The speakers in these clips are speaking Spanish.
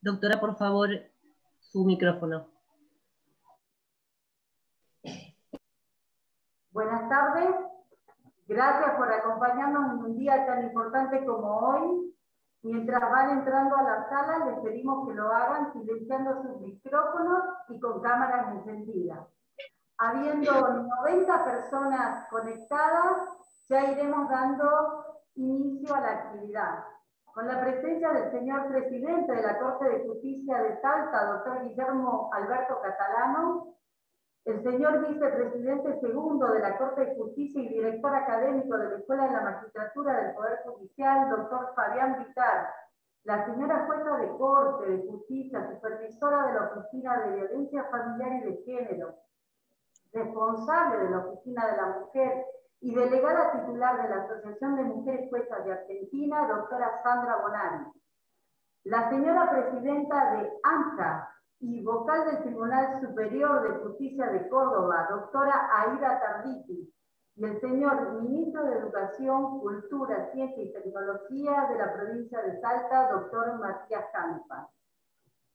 Doctora, por favor, su micrófono. Buenas tardes, gracias por acompañarnos en un día tan importante como hoy. Mientras van entrando a la sala, les pedimos que lo hagan silenciando sus micrófonos y con cámaras encendidas. Habiendo 90 personas conectadas, ya iremos dando inicio a la actividad. Con la presencia del señor presidente de la Corte de Justicia de Salta, doctor Guillermo Alberto Catalano, el señor vicepresidente segundo de la Corte de Justicia y director académico de la Escuela de la Magistratura del Poder Judicial, doctor Fabián Vitar, la señora jueza de Corte de Justicia, supervisora de la Oficina de Violencia Familiar y de Género, responsable de la Oficina de la Mujer y delegada titular de la Asociación de Mujeres Juezas de Argentina, doctora Sandra Bonani, la señora presidenta de AMCA y vocal del Tribunal Superior de Justicia de Córdoba, doctora Aida Tarditi, y el señor ministro de Educación, Cultura, Ciencia y Tecnología de la provincia de Salta, doctor Matías Campa.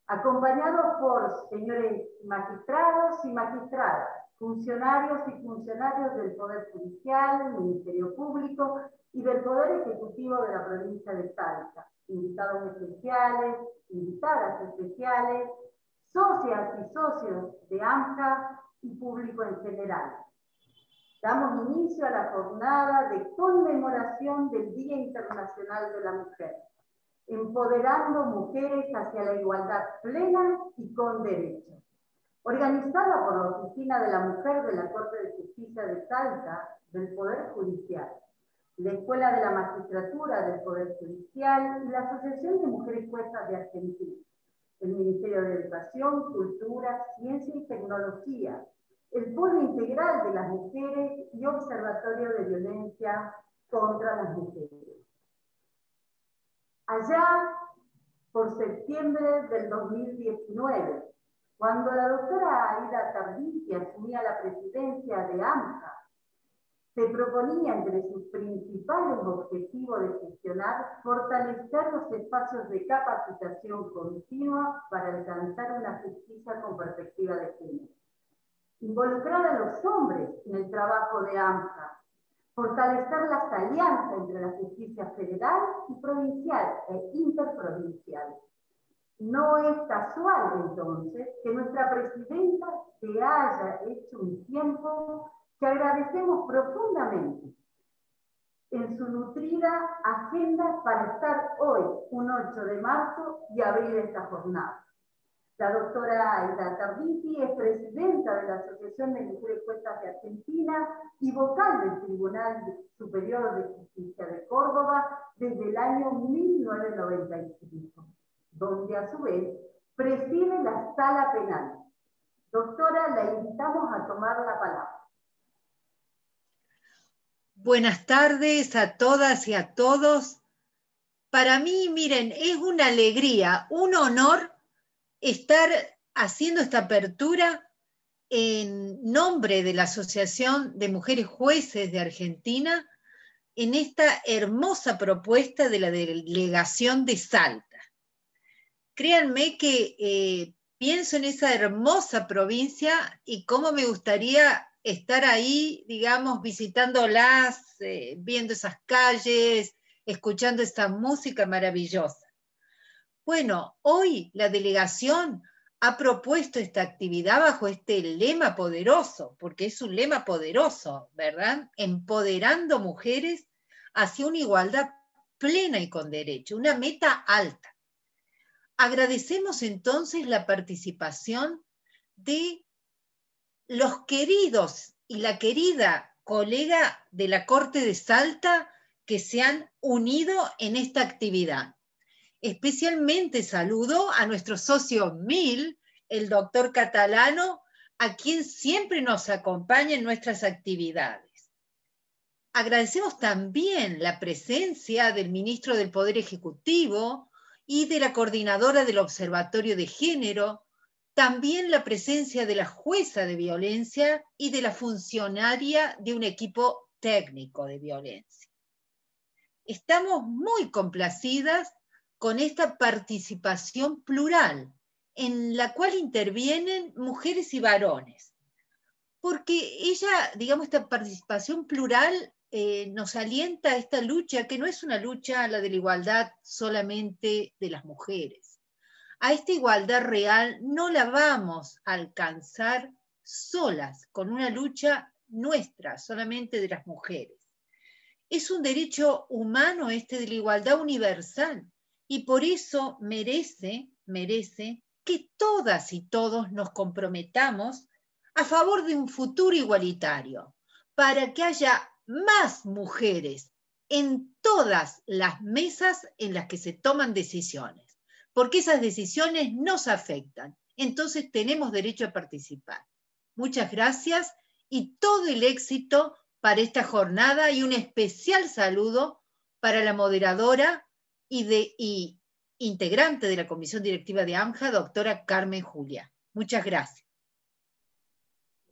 Acompañados por señores magistrados y magistradas, funcionarios y funcionarios del Poder Judicial, Ministerio Público y del Poder Ejecutivo de la provincia de Salta, invitados especiales, invitadas especiales, socias y socios de AMCA y público en general. Damos inicio a la jornada de conmemoración del Día Internacional de la Mujer, empoderando mujeres hacia la igualdad plena y con derechos. Organizada por la Oficina de la Mujer de la Corte de Justicia de Salta, del Poder Judicial, la Escuela de la Magistratura del Poder Judicial y la Asociación de Mujeres Juezas de Argentina, el Ministerio de Educación, Cultura, Ciencia y Tecnología, el Polo Integral de las Mujeres y Observatorio de Violencia contra las Mujeres. Allá por septiembre del 2019, cuando la doctora Aida Tarditi asumía la presidencia de AMCA, se proponía entre sus principales objetivos de gestionar fortalecer los espacios de capacitación continua para alcanzar una justicia con perspectiva de género, involucrar a los hombres en el trabajo de AMCA, fortalecer las alianzas entre la justicia federal y provincial e interprovincial. No es casual, entonces, que nuestra presidenta se haya hecho un tiempo que agradecemos profundamente en su nutrida agenda para estar hoy, un 8 de marzo, y abrir esta jornada. La doctora Aida Tarditi es presidenta de la Asociación de Mujeres Juezas de Argentina y vocal del Tribunal Superior de Justicia de Córdoba desde el año 1995, donde a su vez preside la Sala Penal. Doctora, la invitamos a tomar la palabra. Buenas tardes a todas y a todos. Para mí, miren, es una alegría, un honor estar haciendo esta apertura en nombre de la Asociación de Mujeres Jueces de Argentina en esta hermosa propuesta de la delegación de Salta. Créanme que pienso en esa hermosa provincia y cómo me gustaría estar ahí, digamos, visitándolas, viendo esas calles, escuchando esa música maravillosa. Bueno, hoy la delegación ha propuesto esta actividad bajo este lema poderoso, porque es un lema poderoso, ¿verdad? Empoderando mujeres hacia una igualdad plena y con derecho, una meta alta. Agradecemos entonces la participación de los queridos y la querida colega de la Corte de Salta que se han unido en esta actividad. Especialmente saludo a nuestro socio MIL, el doctor Catalano, a quien siempre nos acompaña en nuestras actividades. Agradecemos también la presencia del ministro del Poder Ejecutivo y de la coordinadora del Observatorio de Género, también la presencia de la jueza de violencia y de la funcionaria de un equipo técnico de violencia. Estamos muy complacidas con esta participación plural, en la cual intervienen mujeres y varones. Porque ella, digamos, esta participación plural nos alienta a esta lucha, que no es una lucha a la de la igualdad solamente de las mujeres. A esta igualdad real no la vamos a alcanzar solas, con una lucha nuestra, solamente de las mujeres. Es un derecho humano este de la igualdad universal, y por eso merece que todas y todos nos comprometamos a favor de un futuro igualitario, para que haya más mujeres en todas las mesas en las que se toman decisiones, porque esas decisiones nos afectan, entonces tenemos derecho a participar. Muchas gracias y todo el éxito para esta jornada, y un especial saludo para la moderadora y integrante de la Comisión Directiva de AMJA, doctora Carmen Julia. Muchas gracias.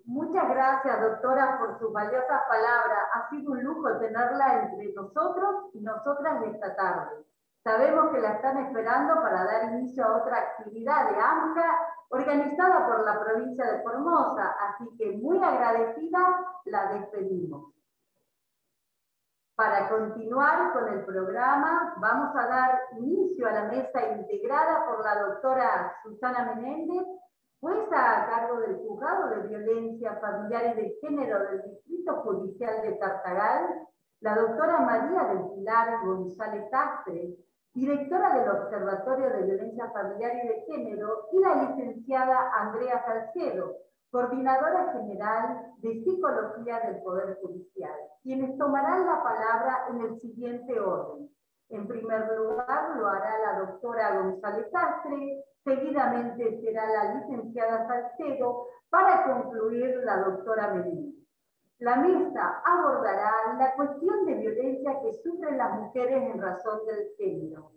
Muchas gracias, doctora, por sus valiosas palabras. Ha sido un lujo tenerla entre nosotros y nosotras esta tarde. Sabemos que la están esperando para dar inicio a otra actividad de AMJA organizada por la provincia de Formosa, así que muy agradecida la despedimos. Para continuar con el programa, vamos a dar inicio a la mesa integrada por la doctora Susana Menéndez, jueza a cargo del Juzgado de Violencia Familiar y de Género del Distrito Judicial de Tartagal, la doctora María del Pilar González Astre, directora del Observatorio de Violencia Familiar y de Género, y la licenciada Andrea Salcedo, coordinadora general de Psicología del Poder Judicial, quienes tomarán la palabra en el siguiente orden. En primer lugar lo hará la doctora González Astre, seguidamente será la licenciada Salcedo, para concluir la doctora Menéndez. La mesa abordará la cuestión de violencia que sufren las mujeres en razón del género.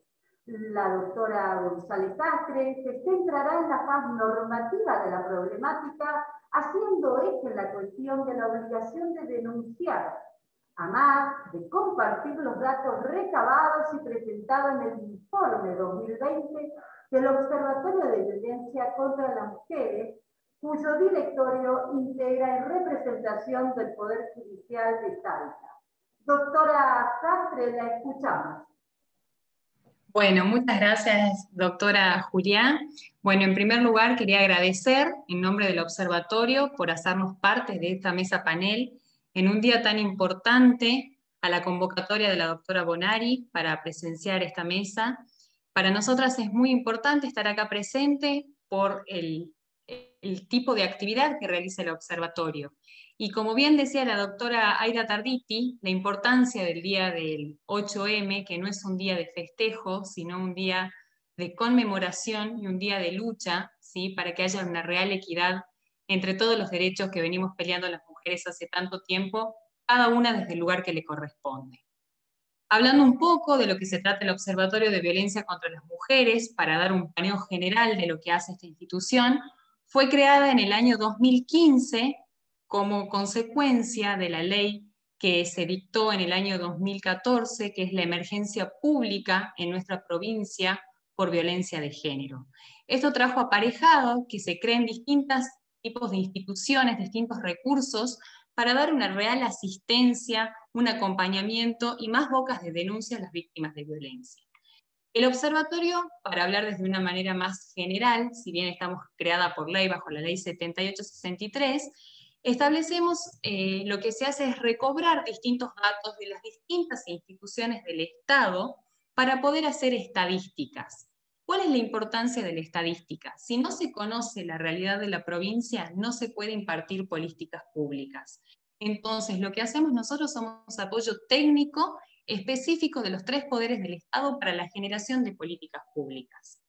La doctora González Astre se centrará en la faz normativa de la problemática, haciendo eje en la cuestión de la obligación de denunciar, además de compartir los datos recabados y presentados en el informe 2020 del Observatorio de Violencia contra las Mujeres, cuyo directorio integra en representación del Poder Judicial de Salta. Doctora Astre, la escuchamos. Bueno, muchas gracias, doctora Julián. Bueno, en primer lugar quería agradecer en nombre del observatorio por hacernos parte de esta mesa panel en un día tan importante, a la convocatoria de la doctora Bonari para presenciar esta mesa. Para nosotras es muy importante estar acá presente por el tipo de actividad que realiza el observatorio. Y como bien decía la doctora Aida Tarditi, la importancia del día del 8M, que no es un día de festejo, sino un día de conmemoración y un día de lucha, ¿sí?, para que haya una real equidad entre todos los derechos que venimos peleando las mujeres hace tanto tiempo, cada una desde el lugar que le corresponde. Hablando un poco de lo que se trata el Observatorio de Violencia contra las Mujeres, para dar un paneo general de lo que hace esta institución, fue creada en el año 2015 como consecuencia de la ley que se dictó en el año 2014, que es la emergencia pública en nuestra provincia por violencia de género. Esto trajo aparejado que se creen distintos tipos de instituciones, distintos recursos, para dar una real asistencia, un acompañamiento y más bocas de denuncia a las víctimas de violencia. El observatorio, para hablar desde una manera más general, si bien estamos creada por ley bajo la ley 7863, establecemos lo que se hace es recobrar distintos datos de las distintas instituciones del Estado para poder hacer estadísticas. ¿Cuál es la importancia de la estadística? Si no se conoce la realidad de la provincia, no se puede impartir políticas públicas. Entonces, lo que hacemos nosotros somos apoyo técnico específico de los 3 poderes del Estado para la generación de políticas públicas.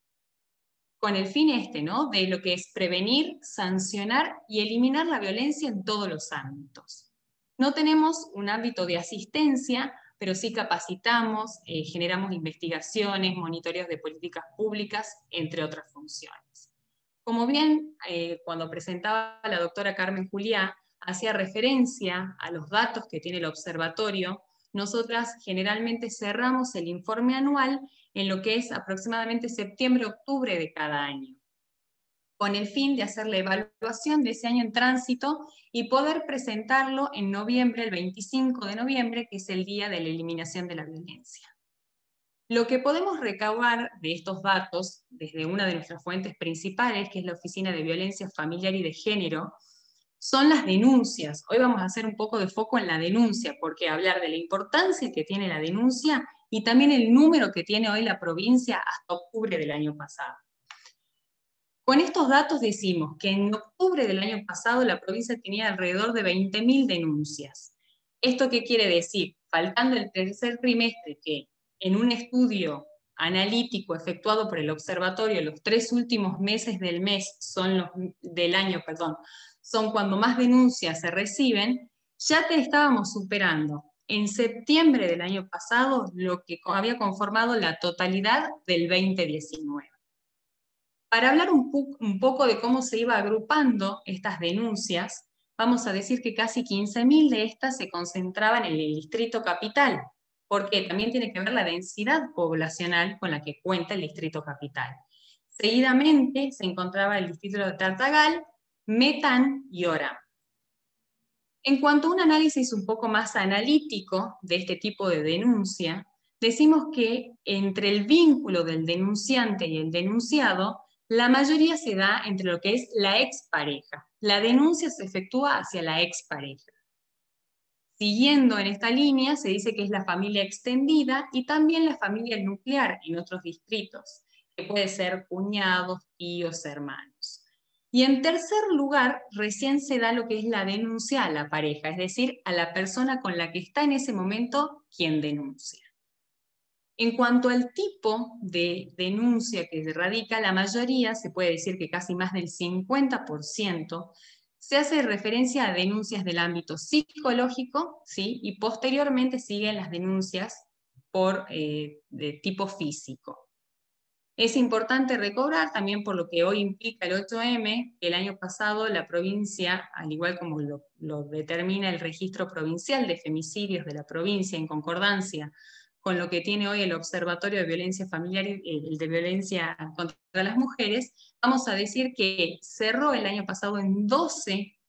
Con el fin ¿no?, de lo que es prevenir, sancionar y eliminar la violencia en todos los ámbitos. No tenemos un ámbito de asistencia, pero sí capacitamos, generamos investigaciones, monitoreos de políticas públicas, entre otras funciones. Como bien, cuando presentaba la doctora Carmen Juliá, hacía referencia a los datos que tiene el observatorio, nosotras generalmente cerramos el informe anual en lo que es aproximadamente septiembre-octubre de cada año, con el fin de hacer la evaluación de ese año en tránsito y poder presentarlo en noviembre, el 25 de noviembre, que es el día de la eliminación de la violencia. Lo que podemos recabar de estos datos desde una de nuestras fuentes principales, que es la Oficina de Violencia Familiar y de Género, son las denuncias. Hoy vamos a hacer un poco de foco en la denuncia, porque hablar de la importancia que tiene la denuncia y también el número que tiene hoy la provincia hasta octubre del año pasado. Con estos datos decimos que en octubre del año pasado la provincia tenía alrededor de 20.000 denuncias. ¿Esto qué quiere decir? Faltando el tercer trimestre, que en un estudio analítico efectuado por el observatorio, los 3 últimos meses del año, son cuando más denuncias se reciben, ya te estábamos superando en septiembre del año pasado lo que había conformado la totalidad del 2019. Para hablar un poco de cómo se iba agrupando estas denuncias, vamos a decir que casi 15.000 de estas se concentraban en el distrito capital, porque también tiene que ver la densidad poblacional con la que cuenta el distrito capital. Seguidamente se encontraba el distrito de Tartagal, Metán y Orán. En cuanto a un análisis un poco más analítico de este tipo de denuncia, decimos que entre el vínculo del denunciante y el denunciado, la mayoría se da entre lo que es la expareja. La denuncia se efectúa hacia la expareja. Siguiendo en esta línea, se dice que es la familia extendida y también la familia nuclear en otros distritos, que puede ser cuñados, tíos, hermanos. Y en tercer lugar, recién se da lo que es la denuncia a la pareja, es decir, a la persona con la que está en ese momento quien denuncia. En cuanto al tipo de denuncia que se radica, la mayoría, se puede decir que casi más del 50%, se hace referencia a denuncias del ámbito psicológico, ¿sí? Y posteriormente siguen las denuncias de tipo físico. Es importante recobrar también por lo que hoy implica el 8M, que el año pasado la provincia, al igual como lo determina el registro provincial de femicidios de la provincia en concordancia con lo que tiene hoy el Observatorio de Violencia Familiar y el de Violencia contra las Mujeres, vamos a decir que cerró el año pasado en 12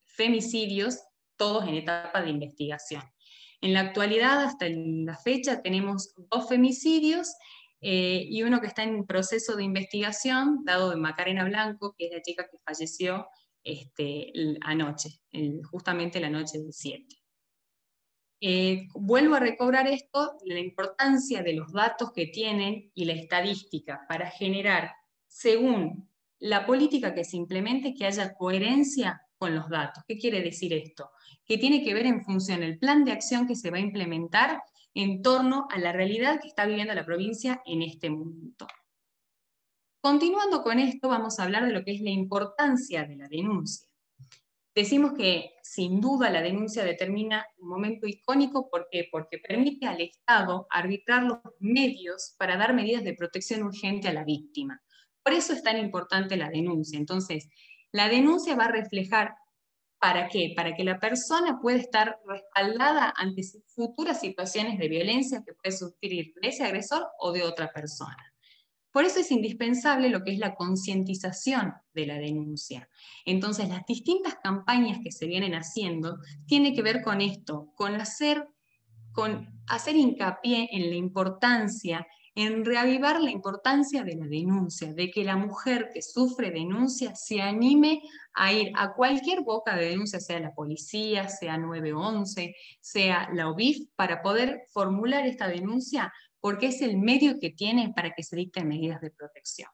femicidios, todos en etapa de investigación. En la actualidad, hasta la fecha, tenemos 2 femicidios y uno que está en proceso de investigación, dado de Macarena Blanco, que es la chica que falleció anoche, justamente la noche del 7. Vuelvo a recobrar esto, la importancia de los datos que tienen y la estadística para generar, según la política que se implemente, que haya coherencia con los datos. ¿Qué quiere decir esto? Que tiene que ver en función del plan de acción que se va a implementar en torno a la realidad que está viviendo la provincia en este momento. Continuando con esto, vamos a hablar de lo que es la importancia de la denuncia. Decimos que sin duda la denuncia determina un momento icónico. ¿Por qué? Porque permite al Estado arbitrar los medios para dar medidas de protección urgente a la víctima. Por eso es tan importante la denuncia. Entonces, la denuncia va a reflejar, ¿para qué? Para que la persona pueda estar respaldada ante futuras situaciones de violencia que puede sufrir de ese agresor o de otra persona. Por eso es indispensable lo que es la concientización de la denuncia. Entonces, las distintas campañas que se vienen haciendo tienen que ver con esto, con hacer hincapié en la importancia, en reavivar la importancia de la denuncia, de que la mujer que sufre denuncia se anime a ir a cualquier boca de denuncia, sea la policía, sea 911, sea la OBIF, para poder formular esta denuncia, porque es el medio que tiene para que se dicten medidas de protección.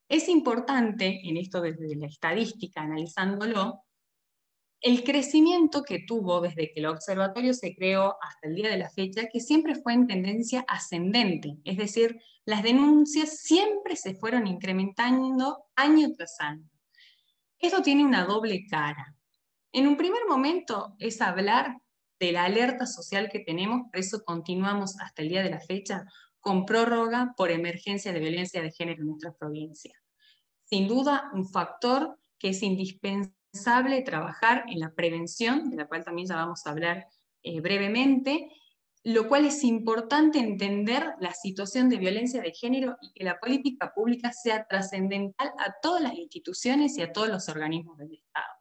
Es importante, en esto desde la estadística, analizándolo, el crecimiento que tuvo desde que el observatorio se creó hasta el día de la fecha, que siempre fue en tendencia ascendente, es decir, las denuncias siempre se fueron incrementando año tras año. Esto tiene una doble cara. En un primer momento es hablar de la alerta social que tenemos, por eso continuamos hasta el día de la fecha con prórroga por emergencia de violencia de género en nuestra provincia. Sin duda, un factor que es indispensable trabajar en la prevención, de la cual también ya vamos a hablar brevemente, lo cual es importante entender la situación de violencia de género y que la política pública sea trascendental a todas las instituciones y a todos los organismos del Estado.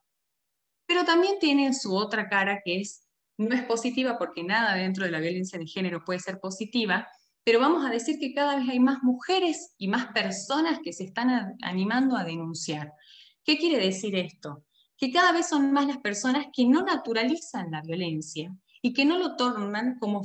Pero también tiene su otra cara, que no es positiva, porque nada dentro de la violencia de género puede ser positiva, pero vamos a decir que cada vez hay más mujeres y más personas que se están animando a denunciar. ¿Qué quiere decir esto? Que cada vez son más las personas que no naturalizan la violencia y que no lo tornan como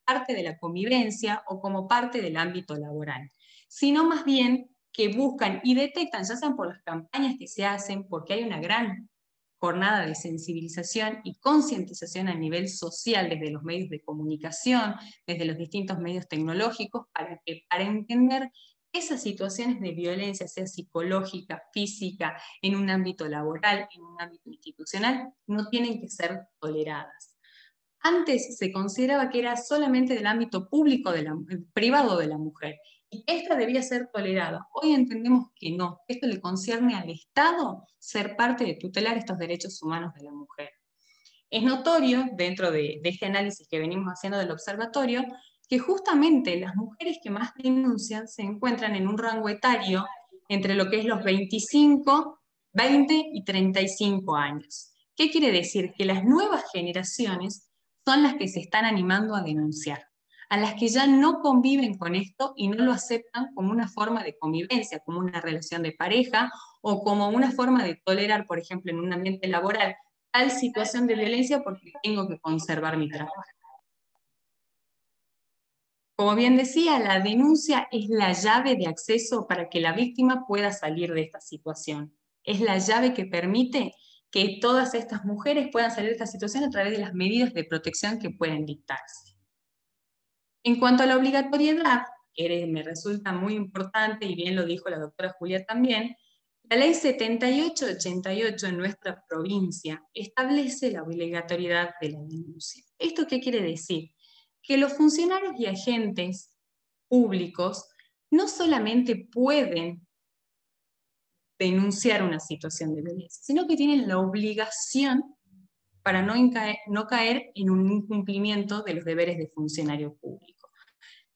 parte de la convivencia o como parte del ámbito laboral, sino más bien que buscan y detectan, ya sean por las campañas que se hacen, porque hay una gran jornada de sensibilización y concientización a nivel social desde los medios de comunicación, desde los distintos medios tecnológicos, para entender esas situaciones de violencia, sea psicológica, física, en un ámbito laboral, en un ámbito institucional, no tienen que ser toleradas. Antes se consideraba que era solamente del ámbito público, privado de la mujer, y esta debía ser tolerada. Hoy entendemos que no, esto le concierne al Estado ser parte de tutelar estos derechos humanos de la mujer. Es notorio, dentro de este análisis que venimos haciendo del observatorio, que justamente las mujeres que más denuncian se encuentran en un rango etario entre lo que es los 25, 20 y 35 años. ¿Qué quiere decir? Que las nuevas generaciones son las que se están animando a denunciar, a las que ya no conviven con esto y no lo aceptan como una forma de convivencia, como una relación de pareja o como una forma de tolerar, por ejemplo, en un ambiente laboral, tal situación de violencia porque tengo que conservar mi trabajo. Como bien decía, la denuncia es la llave de acceso para que la víctima pueda salir de esta situación. Es la llave que permite que todas estas mujeres puedan salir de esta situación a través de las medidas de protección que pueden dictarse. En cuanto a la obligatoriedad, que me resulta muy importante, y bien lo dijo la doctora Julia también, la ley 7888 en nuestra provincia establece la obligatoriedad de la denuncia. ¿Esto qué quiere decir? Que los funcionarios y agentes públicos no solamente pueden denunciar una situación de violencia, sino que tienen la obligación para no caer en un incumplimiento de los deberes de funcionario público.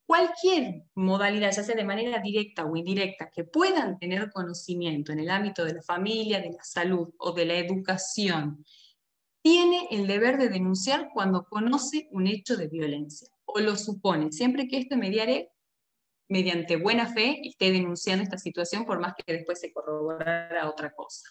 Cualquier modalidad, ya sea de manera directa o indirecta, que puedan tener conocimiento en el ámbito de la familia, de la salud o de la educación, tiene el deber de denunciar cuando conoce un hecho de violencia, o lo supone, siempre que esto mediante buena fe esté denunciando esta situación, por más que después se corroborara otra cosa.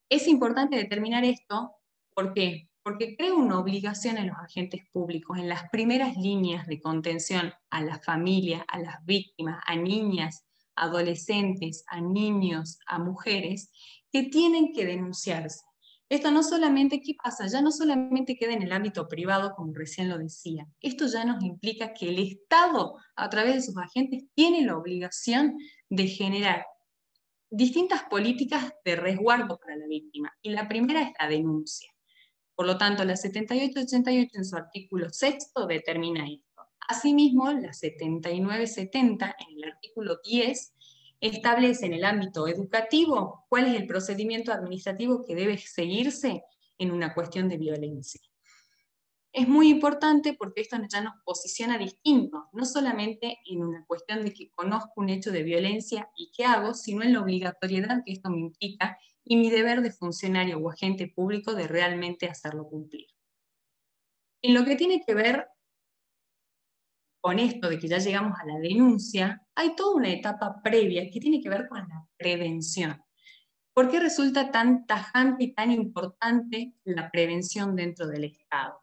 Es importante determinar esto, ¿por qué? Porque crea una obligación en los agentes públicos, en las primeras líneas de contención a la familia, a las víctimas, a niñas, adolescentes, a niños, a mujeres, que tienen que denunciarse. Esto no solamente, ¿qué pasa? Ya no solamente queda en el ámbito privado, como recién lo decía. Esto ya nos implica que el Estado, a través de sus agentes, tiene la obligación de generar distintas políticas de resguardo para la víctima, y la primera es la denuncia. Por lo tanto, la 7888 en su artículo 6 determina esto. Asimismo, la 7970 en el artículo 10 establece en el ámbito educativo cuál es el procedimiento administrativo que debe seguirse en una cuestión de violencia. Es muy importante porque esto ya nos posiciona distinto, no solamente en una cuestión de que conozco un hecho de violencia y qué hago, sino en la obligatoriedad que esto me implica y mi deber de funcionario o agente público de realmente hacerlo cumplir. En lo que tiene que ver con esto de que ya llegamos a la denuncia, hay toda una etapa previa que tiene que ver con la prevención. ¿Por qué resulta tan tajante y tan importante la prevención dentro del Estado?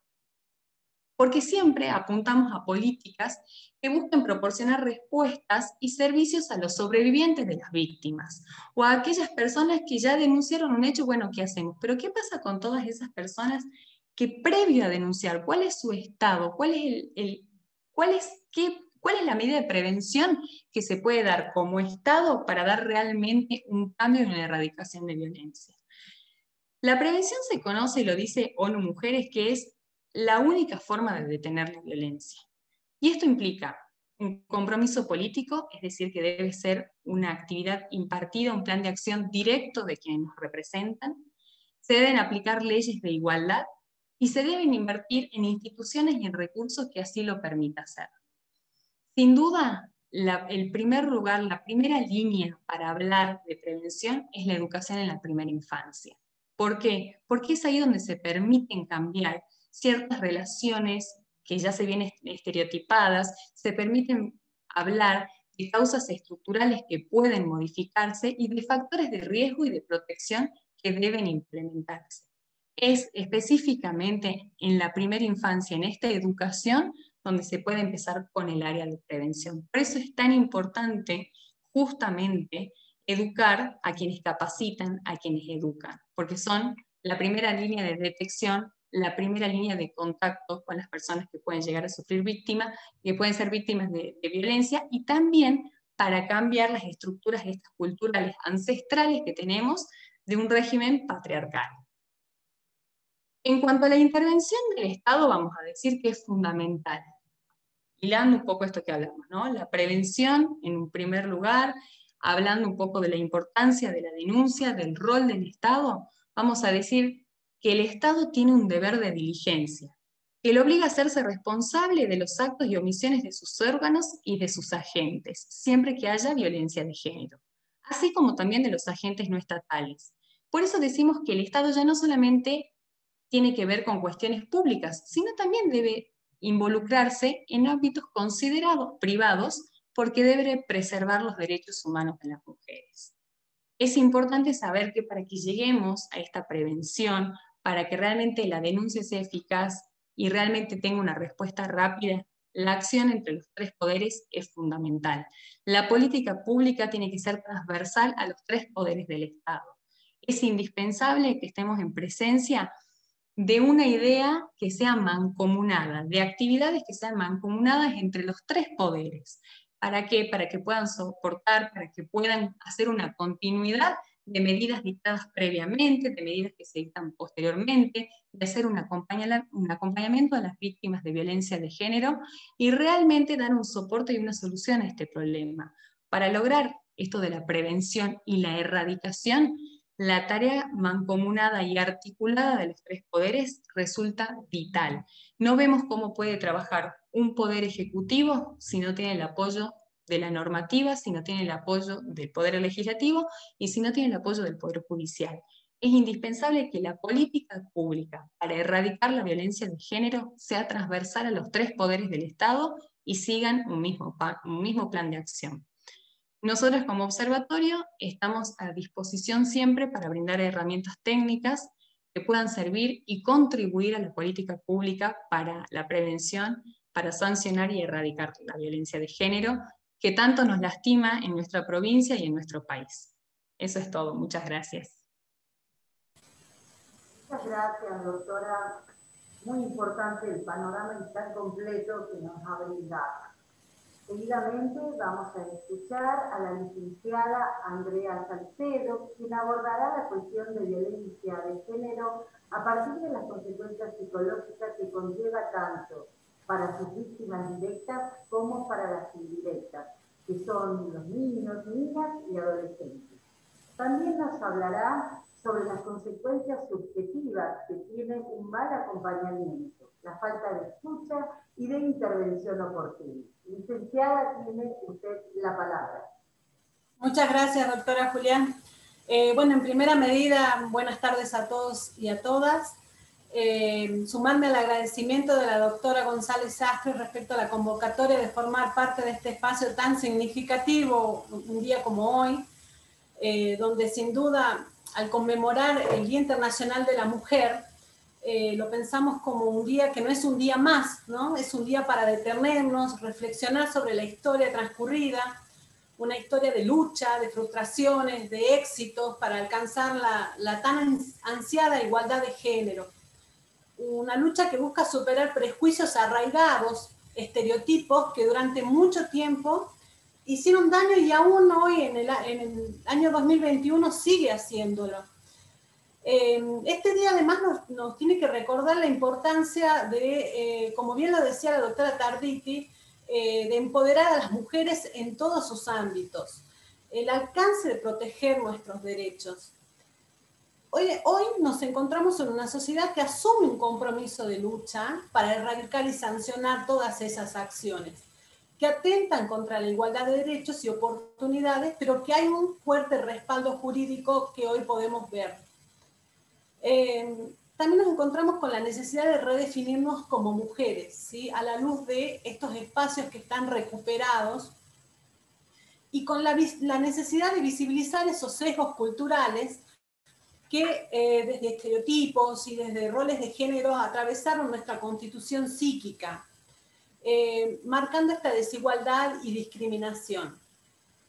Porque siempre apuntamos a políticas que busquen proporcionar respuestas y servicios a los sobrevivientes de las víctimas, o a aquellas personas que ya denunciaron un hecho. Bueno, ¿qué hacemos? Pero ¿qué pasa con todas esas personas que previo a denunciar, cuál es su estado, cuál es la medida de prevención que se puede dar como Estado para dar realmente un cambio en la erradicación de violencia? La prevención se conoce, y lo dice ONU Mujeres, que es la única forma de detener la violencia. Y esto implica un compromiso político, es decir, que debe ser una actividad impartida, un plan de acción directo de quienes nos representan. Se deben aplicar leyes de igualdad y se deben invertir en instituciones y en recursos que así lo permita hacer. Sin duda, el primer lugar, la primera línea para hablar de prevención es la educación en la primera infancia. ¿Por qué? Porque es ahí donde se permiten cambiar ciertas relaciones que ya se vienen estereotipadas, se permiten hablar de causas estructurales que pueden modificarse y de factores de riesgo y de protección que deben implementarse. Es específicamente en la primera infancia, en esta educación, donde se puede empezar con el área de prevención. Por eso es tan importante justamente educar a quienes capacitan, a quienes educan, porque son la primera línea de detección, la primera línea de contacto con las personas que pueden llegar a sufrir víctimas, que pueden ser víctimas de violencia, y también para cambiar las estructuras estas culturales ancestrales que tenemos de un régimen patriarcal. En cuanto a la intervención del Estado, vamos a decir que es fundamental. Hilando un poco esto que hablamos, ¿no? La prevención, en un primer lugar, hablando un poco de la importancia de la denuncia, del rol del Estado, vamos a decir que el Estado tiene un deber de diligencia, que lo obliga a hacerse responsable de los actos y omisiones de sus órganos y de sus agentes, siempre que haya violencia de género, así como también de los agentes no estatales. Por eso decimos que el Estado ya no solamente tiene que ver con cuestiones públicas, sino también debe involucrarse en ámbitos considerados privados porque debe preservar los derechos humanos de las mujeres. Es importante saber que para que lleguemos a esta prevención, para que realmente la denuncia sea eficaz y realmente tenga una respuesta rápida, la acción entre los tres poderes es fundamental. La política pública tiene que ser transversal a los tres poderes del Estado. Es indispensable que estemos en presencia de una idea que sea mancomunada, de actividades que sean mancomunadas entre los tres poderes. ¿Para qué? Para que puedan soportar, para que puedan hacer una continuidad de medidas dictadas previamente, de medidas que se dictan posteriormente, de hacer un acompañamiento a las víctimas de violencia de género y realmente dar un soporte y una solución a este problema. Para lograr esto de la prevención y la erradicación, la tarea mancomunada y articulada de los tres poderes resulta vital. No vemos cómo puede trabajar un poder ejecutivo si no tiene el apoyo de la normativa, si no tiene el apoyo del poder legislativo y si no tiene el apoyo del poder judicial. Es indispensable que la política pública para erradicar la violencia de género sea transversal a los tres poderes del Estado y sigan un mismo plan de acción. Nosotros como observatorio estamos a disposición siempre para brindar herramientas técnicas que puedan servir y contribuir a la política pública para la prevención, para sancionar y erradicar la violencia de género, que tanto nos lastima en nuestra provincia y en nuestro país. Eso es todo. Muchas gracias. Muchas gracias, doctora. Muy importante el panorama tan completo que nos ha brindado. Seguidamente vamos a escuchar a la licenciada Andrea Salcedo, quien abordará la cuestión de violencia de género a partir de las consecuencias psicológicas que conlleva tanto para sus víctimas directas como para las indirectas, que son los niños, niñas y adolescentes. También nos hablará sobre las consecuencias subjetivas que tiene un mal acompañamiento, la falta de escucha y de intervención oportuna. Licenciada, tiene usted la palabra. Muchas gracias, doctora Julián. Bueno, en primera medida, buenas tardes a todos y a todas. Sumarme al agradecimiento de la doctora González Sastre respecto a la convocatoria de formar parte de este espacio tan significativo, un día como hoy, donde sin duda, al conmemorar el Día Internacional de la Mujer, lo pensamos como un día que no es un día más, ¿no? Es un día para detenernos, reflexionar sobre la historia transcurrida, una historia de lucha, de frustraciones, de éxitos para alcanzar la tan ansiada igualdad de género. Una lucha que busca superar prejuicios arraigados, estereotipos que durante mucho tiempo hicieron daño y aún hoy en el año 2021 sigue haciéndolo. Este día además nos tiene que recordar la importancia de, como bien lo decía la doctora Tarditi, de empoderar a las mujeres en todos sus ámbitos, el alcance de proteger nuestros derechos. Hoy nos encontramos en una sociedad que asume un compromiso de lucha para erradicar y sancionar todas esas acciones que atentan contra la igualdad de derechos y oportunidades, pero que hay un fuerte respaldo jurídico que hoy podemos ver. También nos encontramos con la necesidad de redefinirnos como mujeres, ¿sí? A la luz de estos espacios que están recuperados y con la necesidad de visibilizar esos sesgos culturales que desde estereotipos y desde roles de género atravesaron nuestra constitución psíquica, marcando esta desigualdad y discriminación.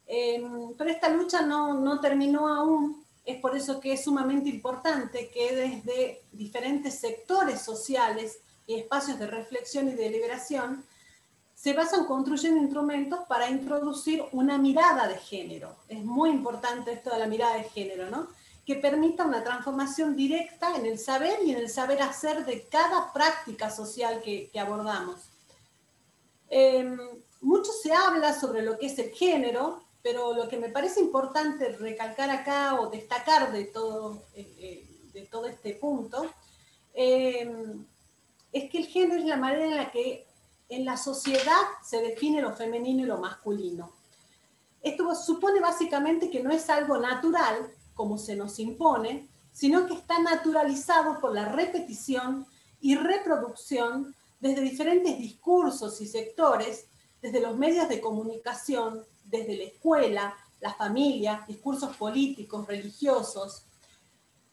Pero esta lucha no terminó aún, es por eso que es sumamente importante que desde diferentes sectores sociales y espacios de reflexión y deliberación se vayan construyendo instrumentos para introducir una mirada de género. Es muy importante esto de la mirada de género, ¿no? Que permita una transformación directa en el saber y en el saber hacer de cada práctica social que abordamos. Mucho se habla sobre lo que es el género, pero lo que me parece importante recalcar acá o destacar de todo este punto es que el género es la manera en la que en la sociedad se define lo femenino y lo masculino. Esto supone básicamente que no es algo natural, como se nos impone, sino que está naturalizado por la repetición y reproducción desde diferentes discursos y sectores, desde los medios de comunicación, desde la escuela, la familia, discursos políticos, religiosos,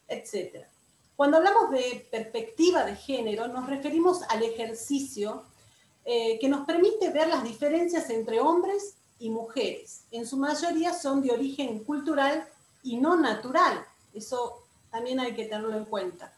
etc. Cuando hablamos de perspectiva de género, nos referimos al ejercicio que nos permite ver las diferencias entre hombres y mujeres. En su mayoría son de origen cultural y no natural. Eso también hay que tenerlo en cuenta.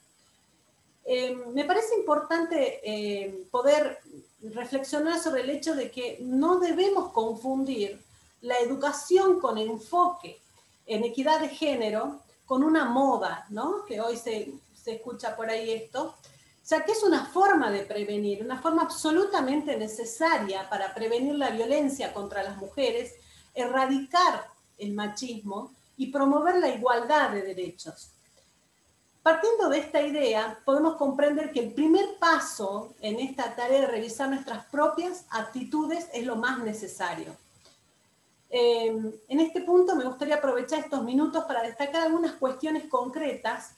Me parece importante poder reflexionar sobre el hecho de que no debemos confundir la educación con enfoque en equidad de género con una moda, ¿no? Que hoy se escucha por ahí esto, ya que es una forma de prevenir, una forma absolutamente necesaria para prevenir la violencia contra las mujeres, erradicar el machismo y promover la igualdad de derechos. Partiendo de esta idea, podemos comprender que el primer paso en esta tarea de revisar nuestras propias actitudes es lo más necesario. En este punto me gustaría aprovechar estos minutos para destacar algunas cuestiones concretas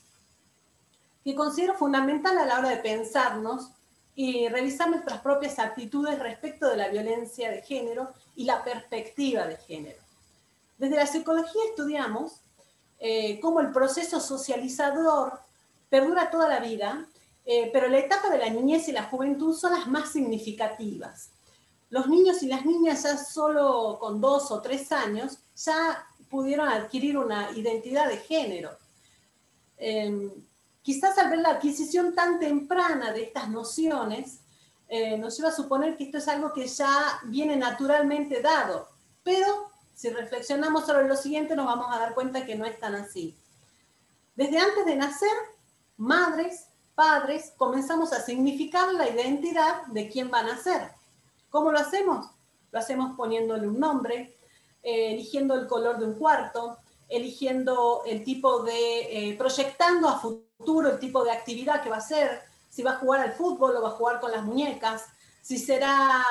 que considero fundamental a la hora de pensarnos y revisar nuestras propias actitudes respecto de la violencia de género y la perspectiva de género. Desde la psicología estudiamos cómo el proceso socializador perdura toda la vida, pero la etapa de la niñez y la juventud son las más significativas. Los niños y las niñas ya solo con 2 o 3 años ya pudieron adquirir una identidad de género. Quizás al ver la adquisición tan temprana de estas nociones, nos lleva a suponer que esto es algo que ya viene naturalmente dado, pero si reflexionamos sobre lo siguiente nos vamos a dar cuenta que no es tan así. Desde antes de nacer, madres, padres, comenzamos a significar la identidad de quién va a nacer. ¿Cómo lo hacemos? Lo hacemos poniéndole un nombre, eligiendo el color de un cuarto, eligiendo el tipo de, proyectando a futuro el tipo de actividad que va a hacer, si va a jugar al fútbol o va a jugar con las muñecas, si será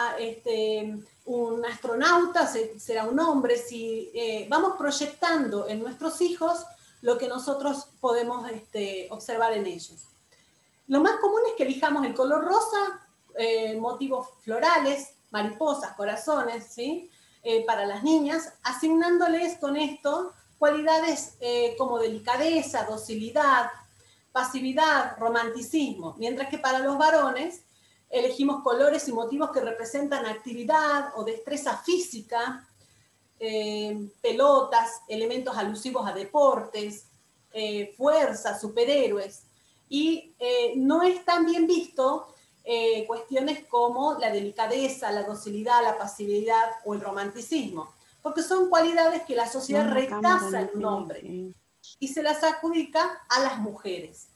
un astronauta, será un hombre, si vamos proyectando en nuestros hijos lo que nosotros podemos observar en ellos. Lo más común es que elijamos el color rosa, motivos florales, mariposas, corazones, ¿sí? Para las niñas, asignándoles con esto cualidades como delicadeza, docilidad, pasividad, romanticismo, mientras que para los varones elegimos colores y motivos que representan actividad o destreza física, pelotas, elementos alusivos a deportes, fuerza, superhéroes, y no es tan bien visto cuestiones como la delicadeza, la docilidad, la pasividad o el romanticismo, porque son cualidades que la sociedad rechaza en un hombre y se las adjudica a las mujeres.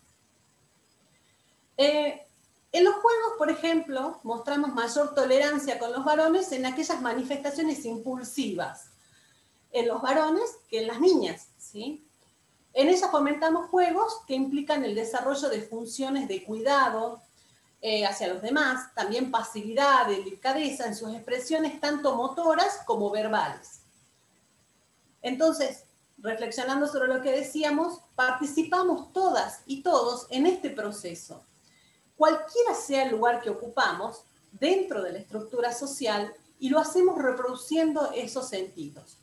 En los juegos, por ejemplo, mostramos mayor tolerancia con los varones en aquellas manifestaciones impulsivas, en los varones que en las niñas, ¿sí? En ella fomentamos juegos que implican el desarrollo de funciones de cuidado hacia los demás, también pasividad, delicadeza en sus expresiones tanto motoras como verbales. Entonces, reflexionando sobre lo que decíamos, participamos todas y todos en este proceso. Cualquiera sea el lugar que ocupamos dentro de la estructura social, y lo hacemos reproduciendo esos sentidos,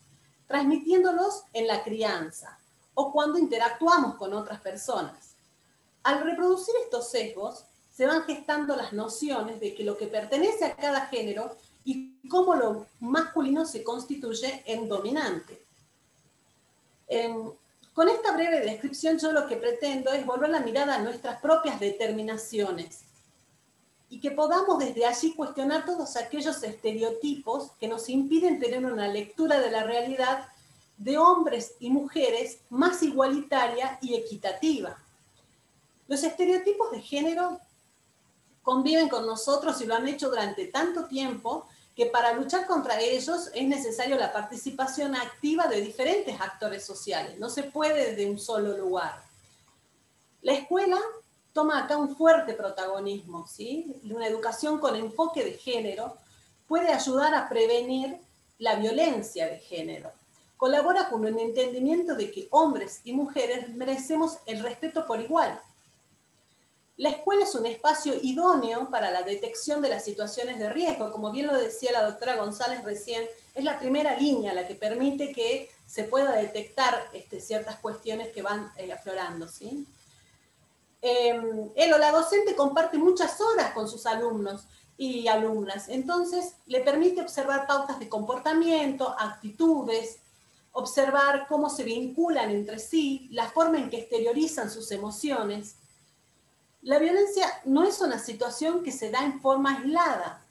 transmitiéndolos en la crianza o cuando interactuamos con otras personas. Al reproducir estos sesgos, se van gestando las nociones de que lo que pertenece a cada género y cómo lo masculino se constituye en dominante. Con esta breve descripción yo lo que pretendo es volver la mirada a nuestras propias determinaciones y que podamos desde allí cuestionar todos aquellos estereotipos que nos impiden tener una lectura de la realidad de hombres y mujeres más igualitaria y equitativa. Los estereotipos de género conviven con nosotros y lo han hecho durante tanto tiempo que para luchar contra ellos es necesaria la participación activa de diferentes actores sociales. No se puede desde un solo lugar. La escuela toma acá un fuerte protagonismo, ¿sí? Una educación con enfoque de género puede ayudar a prevenir la violencia de género. Colabora con un entendimiento de que hombres y mujeres merecemos el respeto por igual. La escuela es un espacio idóneo para la detección de las situaciones de riesgo. Como bien lo decía la doctora González recién, es la primera línea la que permite que se pueda detectar ciertas cuestiones que van aflorando, ¿sí? Él o la docente comparte muchas horas con sus alumnos y alumnas, entonces le permite observar pautas de comportamiento, actitudes, observar cómo se vinculan entre sí, la forma en que exteriorizan sus emociones. La violencia no es una situación que se da en forma aislada,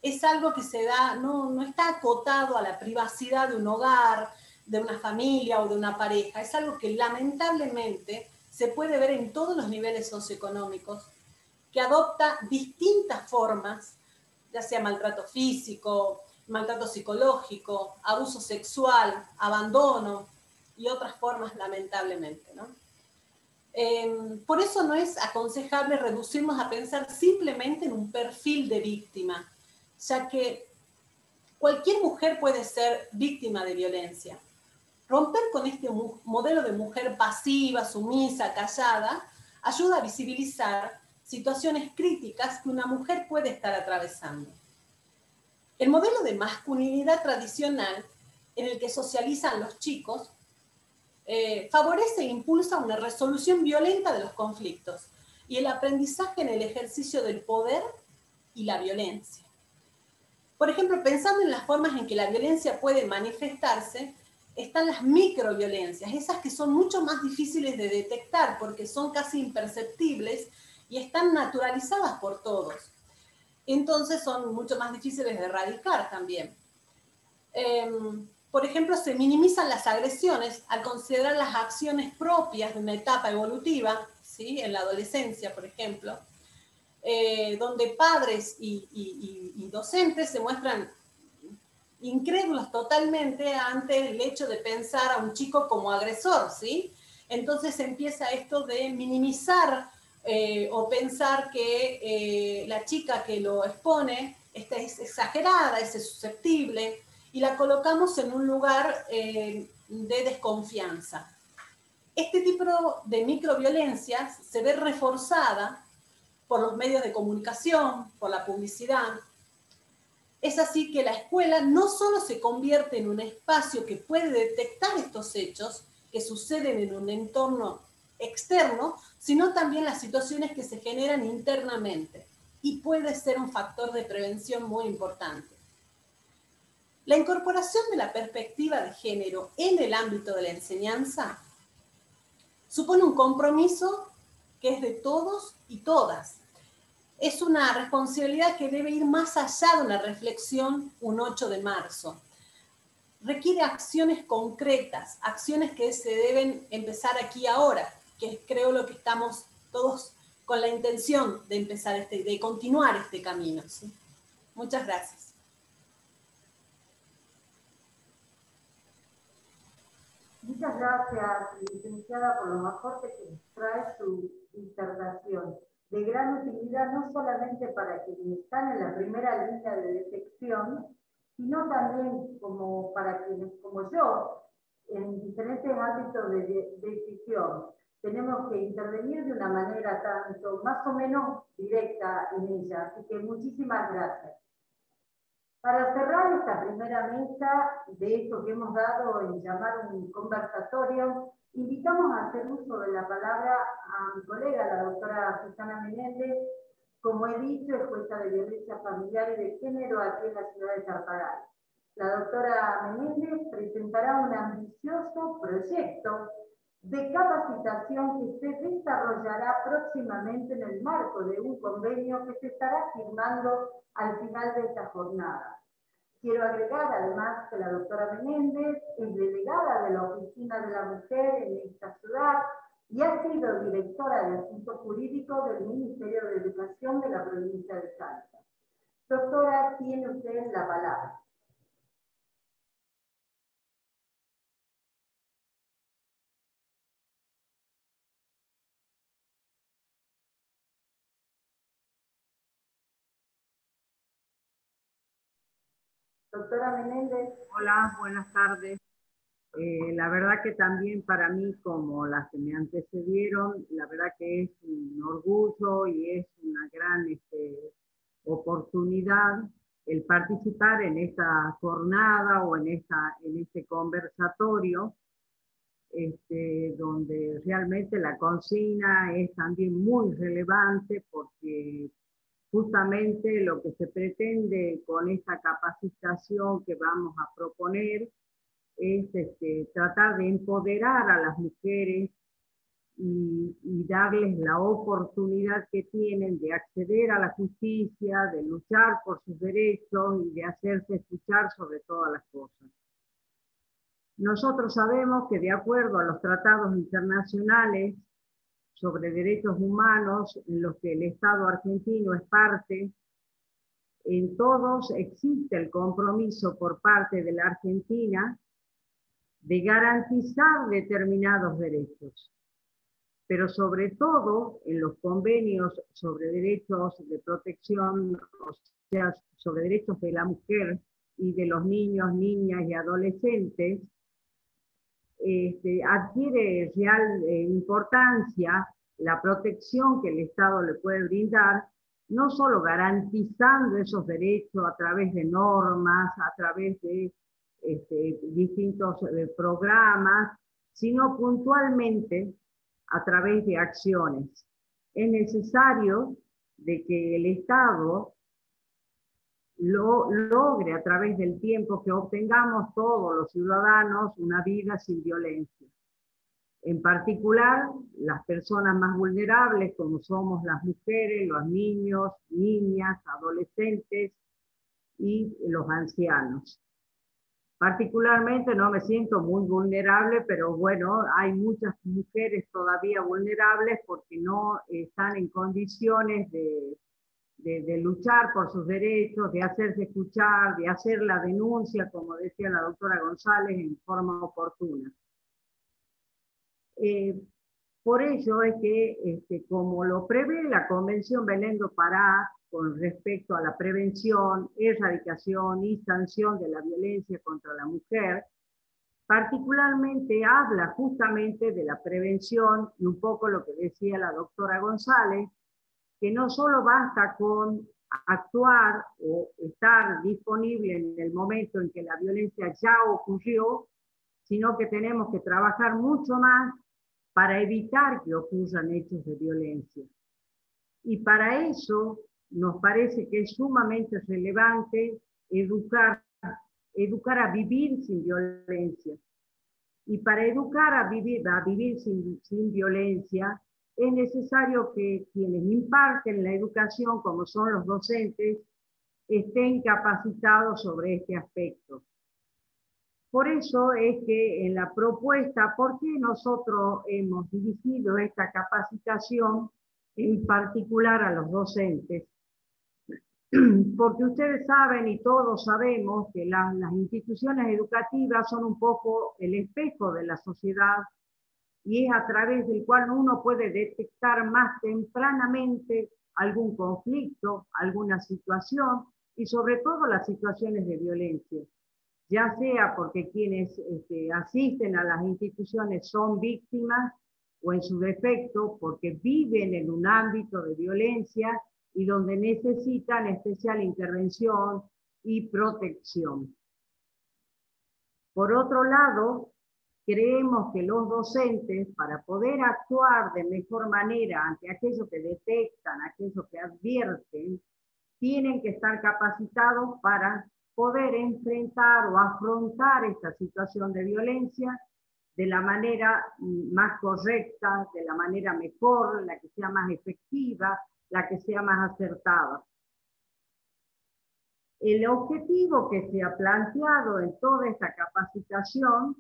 es algo que se da, no está acotado a la privacidad de un hogar, de una familia o de una pareja, es algo que lamentablemente se puede ver en todos los niveles socioeconómicos, que adopta distintas formas, ya sea maltrato físico, maltrato psicológico, abuso sexual, abandono y otras formas lamentablemente, ¿no? Por eso no es aconsejable reducirnos a pensar simplemente en un perfil de víctima, ya que cualquier mujer puede ser víctima de violencia. Romper con este modelo de mujer pasiva, sumisa, callada, ayuda a visibilizar situaciones críticas que una mujer puede estar atravesando. El modelo de masculinidad tradicional en el que socializan los chicos favorece e impulsa una resolución violenta de los conflictos y el aprendizaje en el ejercicio del poder y la violencia. Por ejemplo, pensando en las formas en que la violencia puede manifestarse, están las microviolencias, esas que son mucho más difíciles de detectar porque son casi imperceptibles y están naturalizadas por todos. Entonces son mucho más difíciles de erradicar también. Por ejemplo, se minimizan las agresiones al considerar las acciones propias de una etapa evolutiva, ¿sí? En la adolescencia, por ejemplo, donde padres y docentes se muestran incrédulos totalmente ante el hecho de pensar a un chico como agresor, ¿sí? Entonces empieza esto de minimizar o pensar que la chica que lo expone es exagerada, es susceptible, y la colocamos en un lugar de desconfianza. Este tipo de microviolencias se ve reforzada por los medios de comunicación, por la publicidad. Es así que la escuela no solo se convierte en un espacio que puede detectar estos hechos que suceden en un entorno externo, sino también las situaciones que se generan internamente, y puede ser un factor de prevención muy importante. La incorporación de la perspectiva de género en el ámbito de la enseñanza supone un compromiso que es de todos y todas. Es una responsabilidad que debe ir más allá de una reflexión un 8 de marzo. Requiere acciones concretas, acciones que se deben empezar aquí ahora, que creo lo que estamos todos con la intención de empezar de continuar este camino, ¿sí? Muchas gracias. Muchas gracias, licenciada, por los aportes que nos trae su disertación, de gran utilidad no solamente para quienes están en la primera línea de detección, sino también como para quienes, como yo, en diferentes ámbitos de decisión. Tenemos que intervenir de una manera tanto más o menos directa en ella. Así que muchísimas gracias. Para cerrar esta primera mesa de esto que hemos dado en llamar un conversatorio, invitamos a hacer uso de la palabra a mi colega, la doctora Susana Menéndez. Como he dicho, es jueza de violencia familiar y de género aquí en la ciudad de Tartagal. La doctora Menéndez presentará un ambicioso proyecto de capacitación que se desarrollará próximamente en el marco de un convenio que se estará firmando al final de esta jornada. Quiero agregar además que la doctora Menéndez es delegada de la Oficina de la Mujer en esta ciudad y ha sido directora de Asuntos Jurídicos del Ministerio de Educación de la provincia de Salta. Doctora, tiene usted la palabra. Doctora Menéndez. Hola, buenas tardes. La verdad que también para mí, como las que me antecedieron, la verdad que es un orgullo y es una gran oportunidad el participar en esta jornada o en este conversatorio, donde realmente la consigna es también muy relevante porque justamente lo que se pretende con esta capacitación que vamos a proponer es tratar de empoderar a las mujeres y darles la oportunidad que tienen de acceder a la justicia, de luchar por sus derechos y de hacerse escuchar sobre todas las cosas. Nosotros sabemos que de acuerdo a los tratados internacionales sobre derechos humanos en los que el Estado argentino es parte, en todos existe el compromiso por parte de la Argentina de garantizar determinados derechos, pero sobre todo en los convenios sobre derechos de protección, o sea, sobre derechos de la mujer y de los niños, niñas y adolescentes, adquiere real importancia la protección que el Estado le puede brindar, no solo garantizando esos derechos a través de normas, a través de distintos programas, sino puntualmente a través de acciones. Es necesario de que el Estado logre a través del tiempo que obtengamos todos los ciudadanos una vida sin violencia. En particular, las personas más vulnerables, como somos las mujeres, los niños, niñas, adolescentes y los ancianos. Particularmente no me siento muy vulnerable, pero bueno, hay muchas mujeres todavía vulnerables porque no están en condiciones de luchar por sus derechos, de hacerse escuchar, de hacer la denuncia, como decía la doctora González, en forma oportuna. Por ello es que, como lo prevé la Convención Belén do Pará, con respecto a la prevención, erradicación y sanción de la violencia contra la mujer, particularmente habla justamente de la prevención y un poco lo que decía la doctora González, que no solo basta con actuar o estar disponible en el momento en que la violencia ya ocurrió, sino que tenemos que trabajar mucho más para evitar que ocurran hechos de violencia. Y para eso nos parece que es sumamente relevante educar a vivir sin violencia. Y para educar a vivir sin violencia, es necesario que quienes imparten la educación, como son los docentes, estén capacitados sobre este aspecto. Por eso es que en la propuesta, ¿por qué nosotros hemos dirigido esta capacitación en particular a los docentes? Porque ustedes saben y todos sabemos que las instituciones educativas son un poco el espejo de la sociedad y es a través del cual uno puede detectar más tempranamente algún conflicto, alguna situación, y sobre todo las situaciones de violencia, ya sea porque quienes asisten a las instituciones son víctimas, o en su defecto porque viven en un ámbito de violencia y donde necesitan especial intervención y protección. Por otro lado, creemos que los docentes, para poder actuar de mejor manera ante aquello que detectan, aquello que advierten, tienen que estar capacitados para poder enfrentar o afrontar esta situación de violencia de la manera más correcta, de la manera mejor, la que sea más efectiva, la que sea más acertada. El objetivo que se ha planteado en toda esta capacitación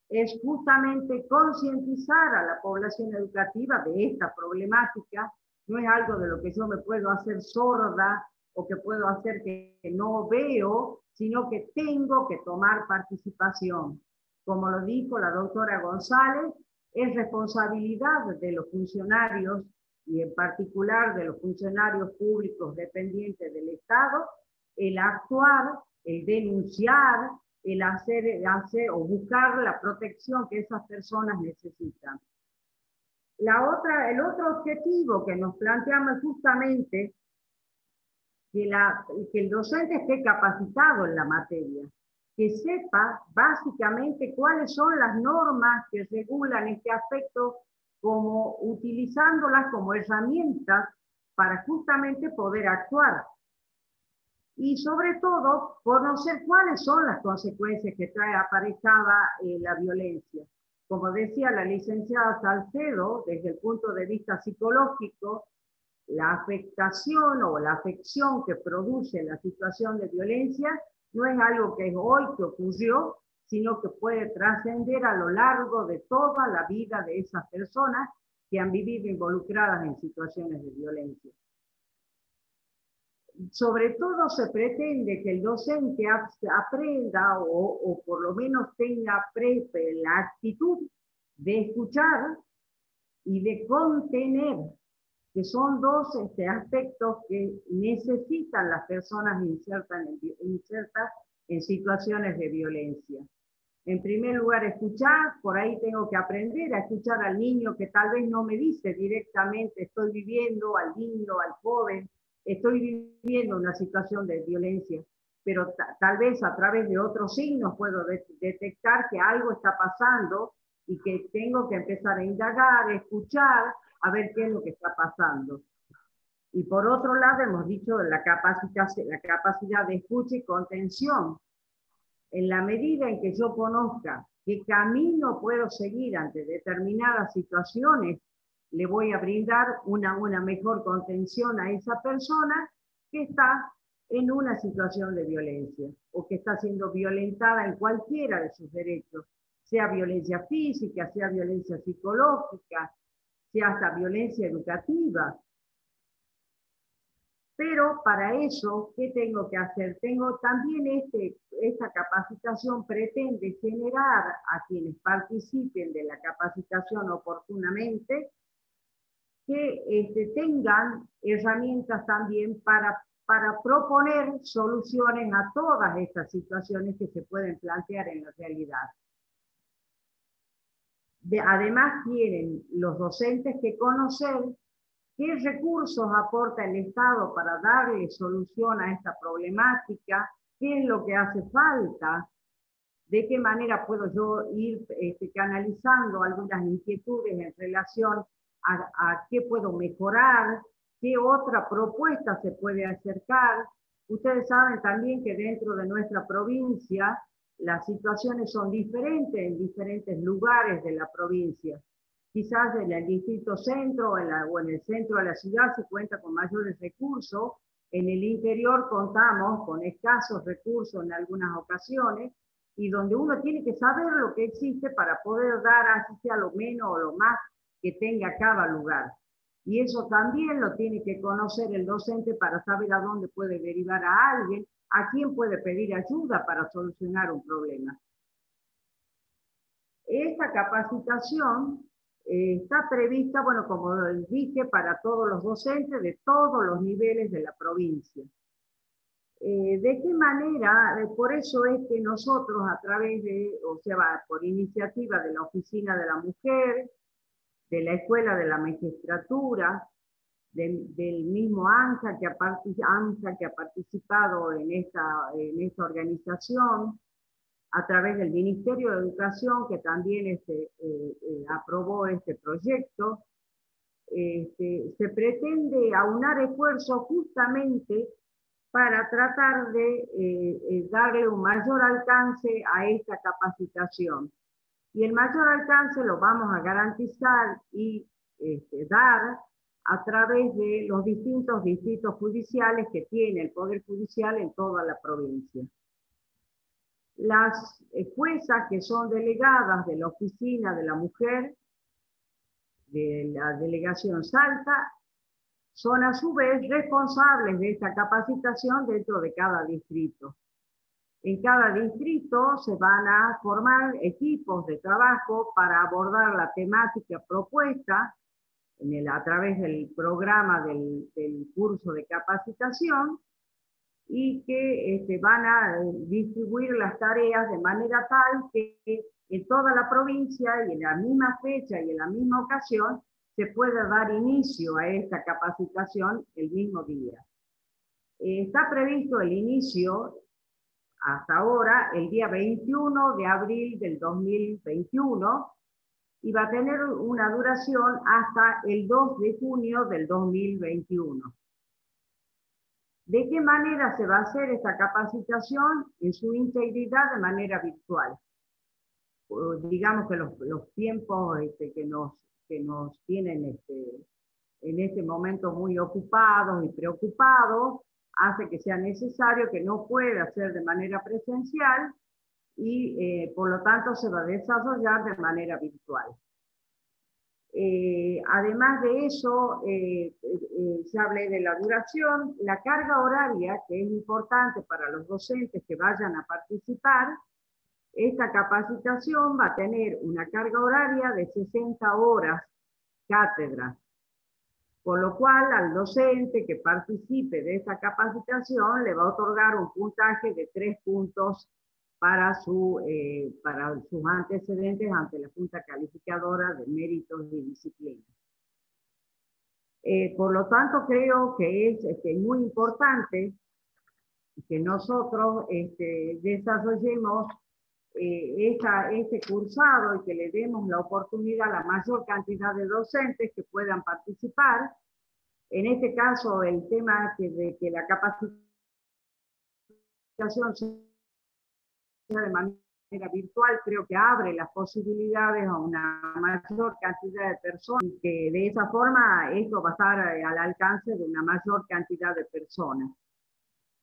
es justamente concientizar a la población educativa de esta problemática. No es algo de lo que yo me puedo hacer sorda o que puedo hacer que no veo, sino que tengo que tomar participación. Como lo dijo la doctora González, es responsabilidad de los funcionarios y en particular de los funcionarios públicos dependientes del Estado el actuar, el denunciar, el hacer o buscar la protección que esas personas necesitan. El otro objetivo que nos planteamos es justamente que el docente esté capacitado en la materia, que sepa básicamente cuáles son las normas que regulan este aspecto, como utilizándolas como herramientas para justamente poder actuar. Y sobre todo, conocer cuáles son las consecuencias que trae aparejada la violencia. Como decía la licenciada Salcedo, desde el punto de vista psicológico, la afectación o la afección que produce la situación de violencia no es algo que es hoy que ocurrió, sino que puede trascender a lo largo de toda la vida de esas personas que han vivido involucradas en situaciones de violencia. Sobre todo se pretende que el docente aprenda o por lo menos tenga la actitud de escuchar y de contener, que son dos aspectos que necesitan las personas insertas en situaciones de violencia. En primer lugar, escuchar, por ahí tengo que aprender a escuchar al niño que tal vez no me dice directamente, estoy viviendo, al niño, al joven, estoy viviendo una situación de violencia, pero tal vez a través de otros signos puedo detectar que algo está pasando y que tengo que empezar a indagar, a escuchar, a ver qué es lo que está pasando. Y por otro lado, hemos dicho la capacidad de escucha y contención. En la medida en que yo conozca qué camino puedo seguir ante determinadas situaciones, le voy a brindar una mejor contención a esa persona que está en una situación de violencia o que está siendo violentada en cualquiera de sus derechos, sea violencia física, sea violencia psicológica, sea hasta violencia educativa. Pero para eso, ¿qué tengo que hacer? También esta capacitación pretende generar a quienes participen de la capacitación oportunamente que tengan herramientas también para proponer soluciones a todas estas situaciones que se pueden plantear en la realidad. Además, tienen los docentes que conocer qué recursos aporta el Estado para darle solución a esta problemática, qué es lo que hace falta, de qué manera puedo yo ir canalizando algunas inquietudes en relación a qué puedo mejorar, qué otra propuesta se puede acercar. Ustedes saben también que dentro de nuestra provincia las situaciones son diferentes en diferentes lugares de la provincia. Quizás en el distrito centro o en el centro de la ciudad se cuenta con mayores recursos, en el interior contamos con escasos recursos en algunas ocasiones, y donde uno tiene que saber lo que existe para poder dar así sea lo menos o lo más que tenga cada lugar. Y eso también lo tiene que conocer el docente para saber a dónde puede derivar a alguien, a quién puede pedir ayuda para solucionar un problema. Esta capacitación está prevista, bueno, como dije, para todos los docentes de todos los niveles de la provincia. ¿De qué manera? Por eso es que nosotros a través de, o sea, por iniciativa de la Oficina de la Mujer, de la Escuela de la Magistratura, del mismo ANSA que ha participado en esta organización, a través del Ministerio de Educación, que también aprobó este proyecto, se pretende aunar esfuerzos justamente para tratar de darle un mayor alcance a esta capacitación. Y el mayor alcance lo vamos a garantizar y dar a través de los distintos distritos judiciales que tiene el Poder Judicial en toda la provincia. Las juezas que son delegadas de la Oficina de la Mujer, de la Delegación Salta, son a su vez responsables de esta capacitación dentro de cada distrito. En cada distrito se van a formar equipos de trabajo para abordar la temática propuesta a través del programa del curso de capacitación, y que van a distribuir las tareas de manera tal que en toda la provincia y en la misma fecha y en la misma ocasión se pueda dar inicio a esta capacitación el mismo día. Está previsto el inicio hasta ahora el día 21 de abril del 2021 y va a tener una duración hasta el 2 de junio del 2021. ¿De qué manera se va a hacer esta capacitación? En su integridad de manera virtual. Digamos que los tiempos que nos tienen en este momento muy ocupados y preocupados hace que sea necesario que no pueda ser de manera presencial y por lo tanto se va a desarrollar de manera virtual. Además de eso, ya hablé de la duración, la carga horaria, que es importante para los docentes que vayan a participar. Esta capacitación va a tener una carga horaria de 60 horas cátedra, por lo cual al docente que participe de esta capacitación le va a otorgar un puntaje de 3 puntos para sus antecedentes ante la Junta Calificadora de Méritos y Disciplina. Por lo tanto, creo que es muy importante que nosotros desarrollemos este cursado y que le demos la oportunidad a la mayor cantidad de docentes que puedan participar. En este caso, el tema de que la capacitación de manera virtual creo que abre las posibilidades a una mayor cantidad de personas y que de esa forma esto va a estar al alcance de una mayor cantidad de personas.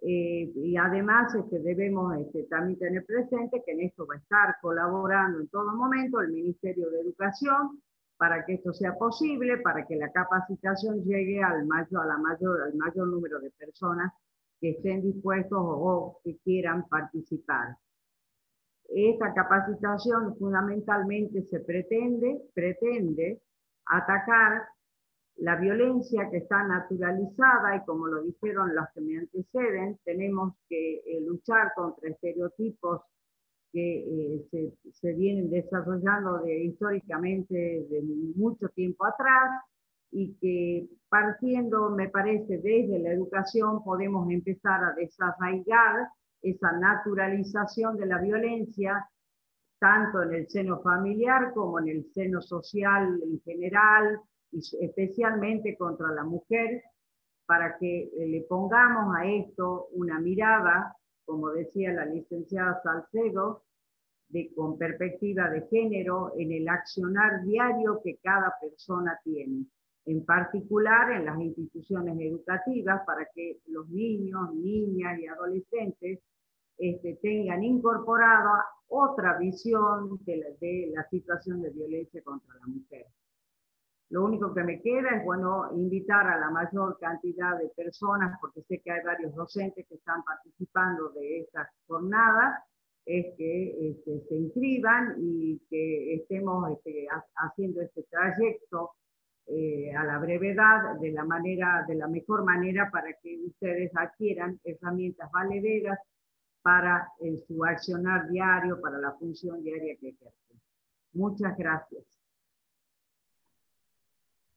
Y además debemos también tener presente que en esto va a estar colaborando en todo momento el Ministerio de Educación para que esto sea posible, para que la capacitación llegue al mayor número de personas que estén dispuestos o que quieran participar. Esta capacitación fundamentalmente se pretende atacar la violencia que está naturalizada y como lo dijeron los que me anteceden, tenemos que luchar contra estereotipos que se vienen desarrollando históricamente de mucho tiempo atrás y que partiendo, me parece, desde la educación podemos empezar a desarraigar esa naturalización de la violencia, tanto en el seno familiar como en el seno social en general, y especialmente contra la mujer, para que le pongamos a esto una mirada, como decía la licenciada Salcedo, con perspectiva de género en el accionar diario que cada persona tiene, en particular en las instituciones educativas, para que los niños, niñas y adolescentes tengan incorporada otra visión de la situación de violencia contra la mujer. Lo único que me queda es, bueno, invitar a la mayor cantidad de personas, porque sé que hay varios docentes que están participando de estas jornadas, es que se inscriban y que estemos haciendo este trayecto a la brevedad de la mejor manera para que ustedes adquieran herramientas valederas para su accionar diario, para la función diaria que ejercen. Muchas gracias.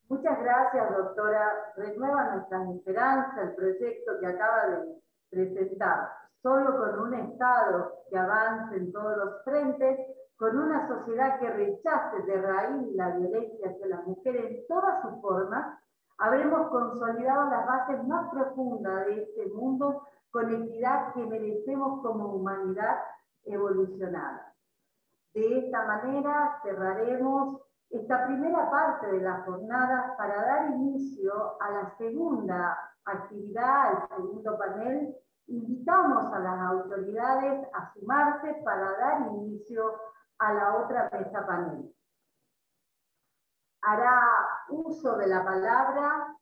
Muchas gracias, doctora. Renueva nuestras esperanzas el proyecto que acaba de presentar. Solo con un Estado que avance en todos los frentes, con una sociedad que rechace de raíz la violencia hacia la mujer en todas sus formas, habremos consolidado las bases más profundas de este mundo con equidad que merecemos como humanidad evolucionada. De esta manera cerraremos esta primera parte de la jornada para dar inicio a la segunda actividad, al segundo panel. Invitamos a las autoridades a sumarse para dar inicio a la otra mesa panel. Hará uso de la palabra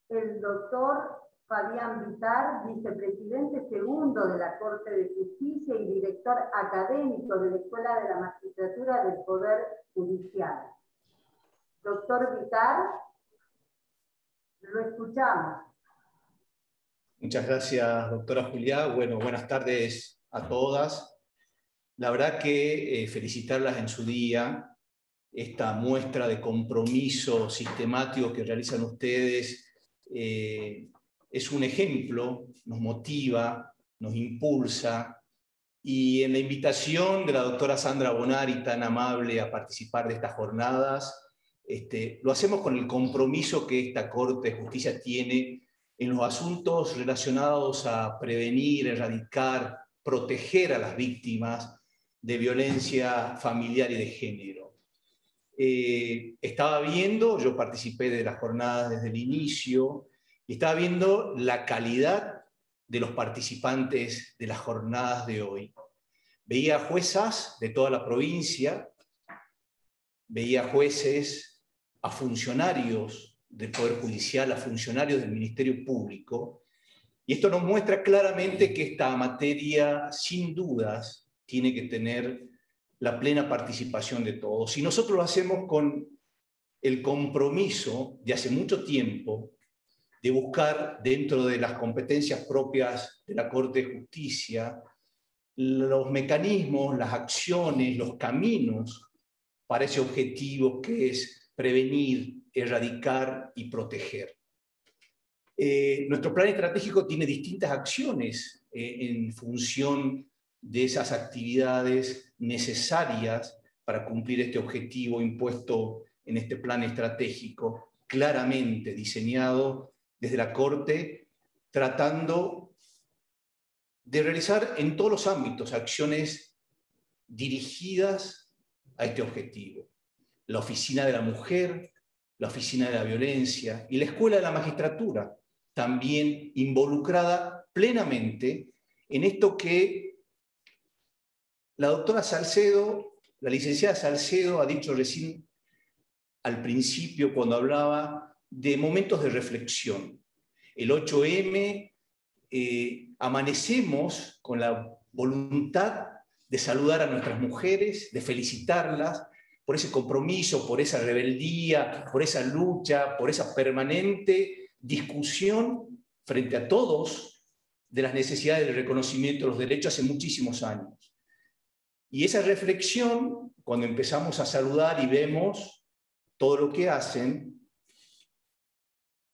el doctor Fabián Vitar, vicepresidente segundo de la Corte de Justicia y director académico de la Escuela de la Magistratura del Poder Judicial. Doctor Vitar, lo escuchamos. Muchas gracias, doctora Juliá. Bueno, buenas tardes a todas. La verdad que felicitarlas en su día, esta muestra de compromiso sistemático que realizan ustedes, es un ejemplo, nos motiva, nos impulsa, y en la invitación de la doctora Sandra Bonari, tan amable a participar de estas jornadas, lo hacemos con el compromiso que esta Corte de Justicia tiene en los asuntos relacionados a prevenir, erradicar, proteger a las víctimas de violencia familiar y de género. Yo participé de las jornadas desde el inicio, y estaba viendo la calidad de los participantes de las jornadas de hoy. Veía juezas de toda la provincia, veía jueces, a funcionarios del Poder Judicial, a funcionarios del Ministerio Público, y esto nos muestra claramente que esta materia, sin dudas, tiene que tener la plena participación de todos. Y nosotros lo hacemos con el compromiso de hace mucho tiempo de buscar, dentro de las competencias propias de la Corte de Justicia, los mecanismos, las acciones, los caminos para ese objetivo que es prevenir, erradicar y proteger. Nuestro plan estratégico tiene distintas acciones en función de esas actividades necesarias para cumplir este objetivo impuesto en este plan estratégico, claramente diseñado desde la Corte, tratando de realizar en todos los ámbitos acciones dirigidas a este objetivo. La Oficina de la Mujer, la Oficina de la Violencia y la Escuela de la Magistratura, también involucrada plenamente en esto que la doctora Salcedo, la licenciada Salcedo, ha dicho recién al principio cuando hablaba de momentos de reflexión. El 8M, amanecemos con la voluntad de saludar a nuestras mujeres, de felicitarlas por ese compromiso, por esa rebeldía, por esa lucha, por esa permanente discusión frente a todos de las necesidades del reconocimiento de los derechos hace muchísimos años. Y esa reflexión, cuando empezamos a saludar y vemos todo lo que hacen,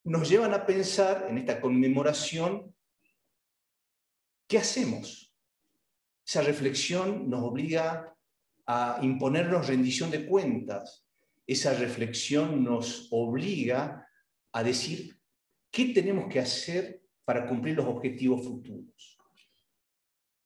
nos llevan a pensar en esta conmemoración, ¿qué hacemos? Esa reflexión nos obliga a imponernos rendición de cuentas. Esa reflexión nos obliga a decir qué tenemos que hacer para cumplir los objetivos futuros.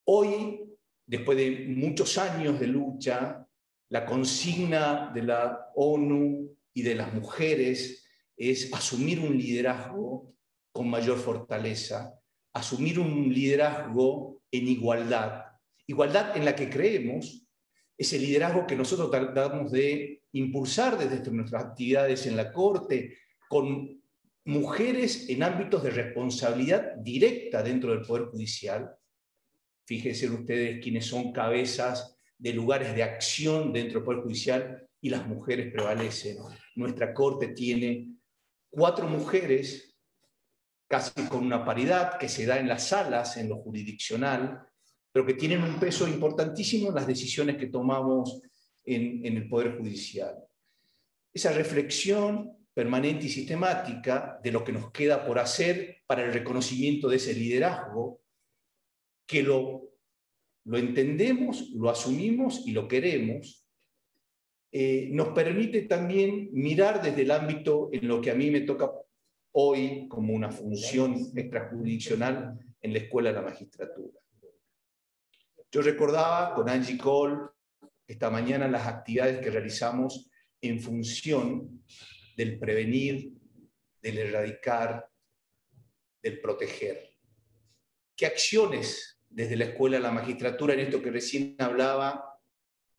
Hoy, después de muchos años de lucha, la consigna de la ONU y de las mujeres es asumir un liderazgo con mayor fortaleza, asumir un liderazgo en igualdad, igualdad en la que creemos, ese liderazgo que nosotros tratamos de impulsar desde nuestras actividades en la Corte, con mujeres en ámbitos de responsabilidad directa dentro del Poder Judicial, Fíjense ustedes quiénes son cabezas de lugares de acción dentro del Poder Judicial y las mujeres prevalecen. Nuestra Corte tiene 4 mujeres, casi con una paridad que se da en las salas, en lo jurisdiccional, pero que tienen un peso importantísimo en las decisiones que tomamos en el Poder Judicial. Esa reflexión permanente y sistemática de lo que nos queda por hacer para el reconocimiento de ese liderazgo, que lo entendemos, lo asumimos y lo queremos, nos permite también mirar desde el ámbito en lo que a mí me toca hoy como una función extrajurisdiccional en la Escuela de la Magistratura. Yo recordaba con Angie Cole esta mañana las actividades que realizamos en función del prevenir, del erradicar, del proteger. ¿Qué acciones desde la Escuela de la Magistratura, en esto que recién hablaba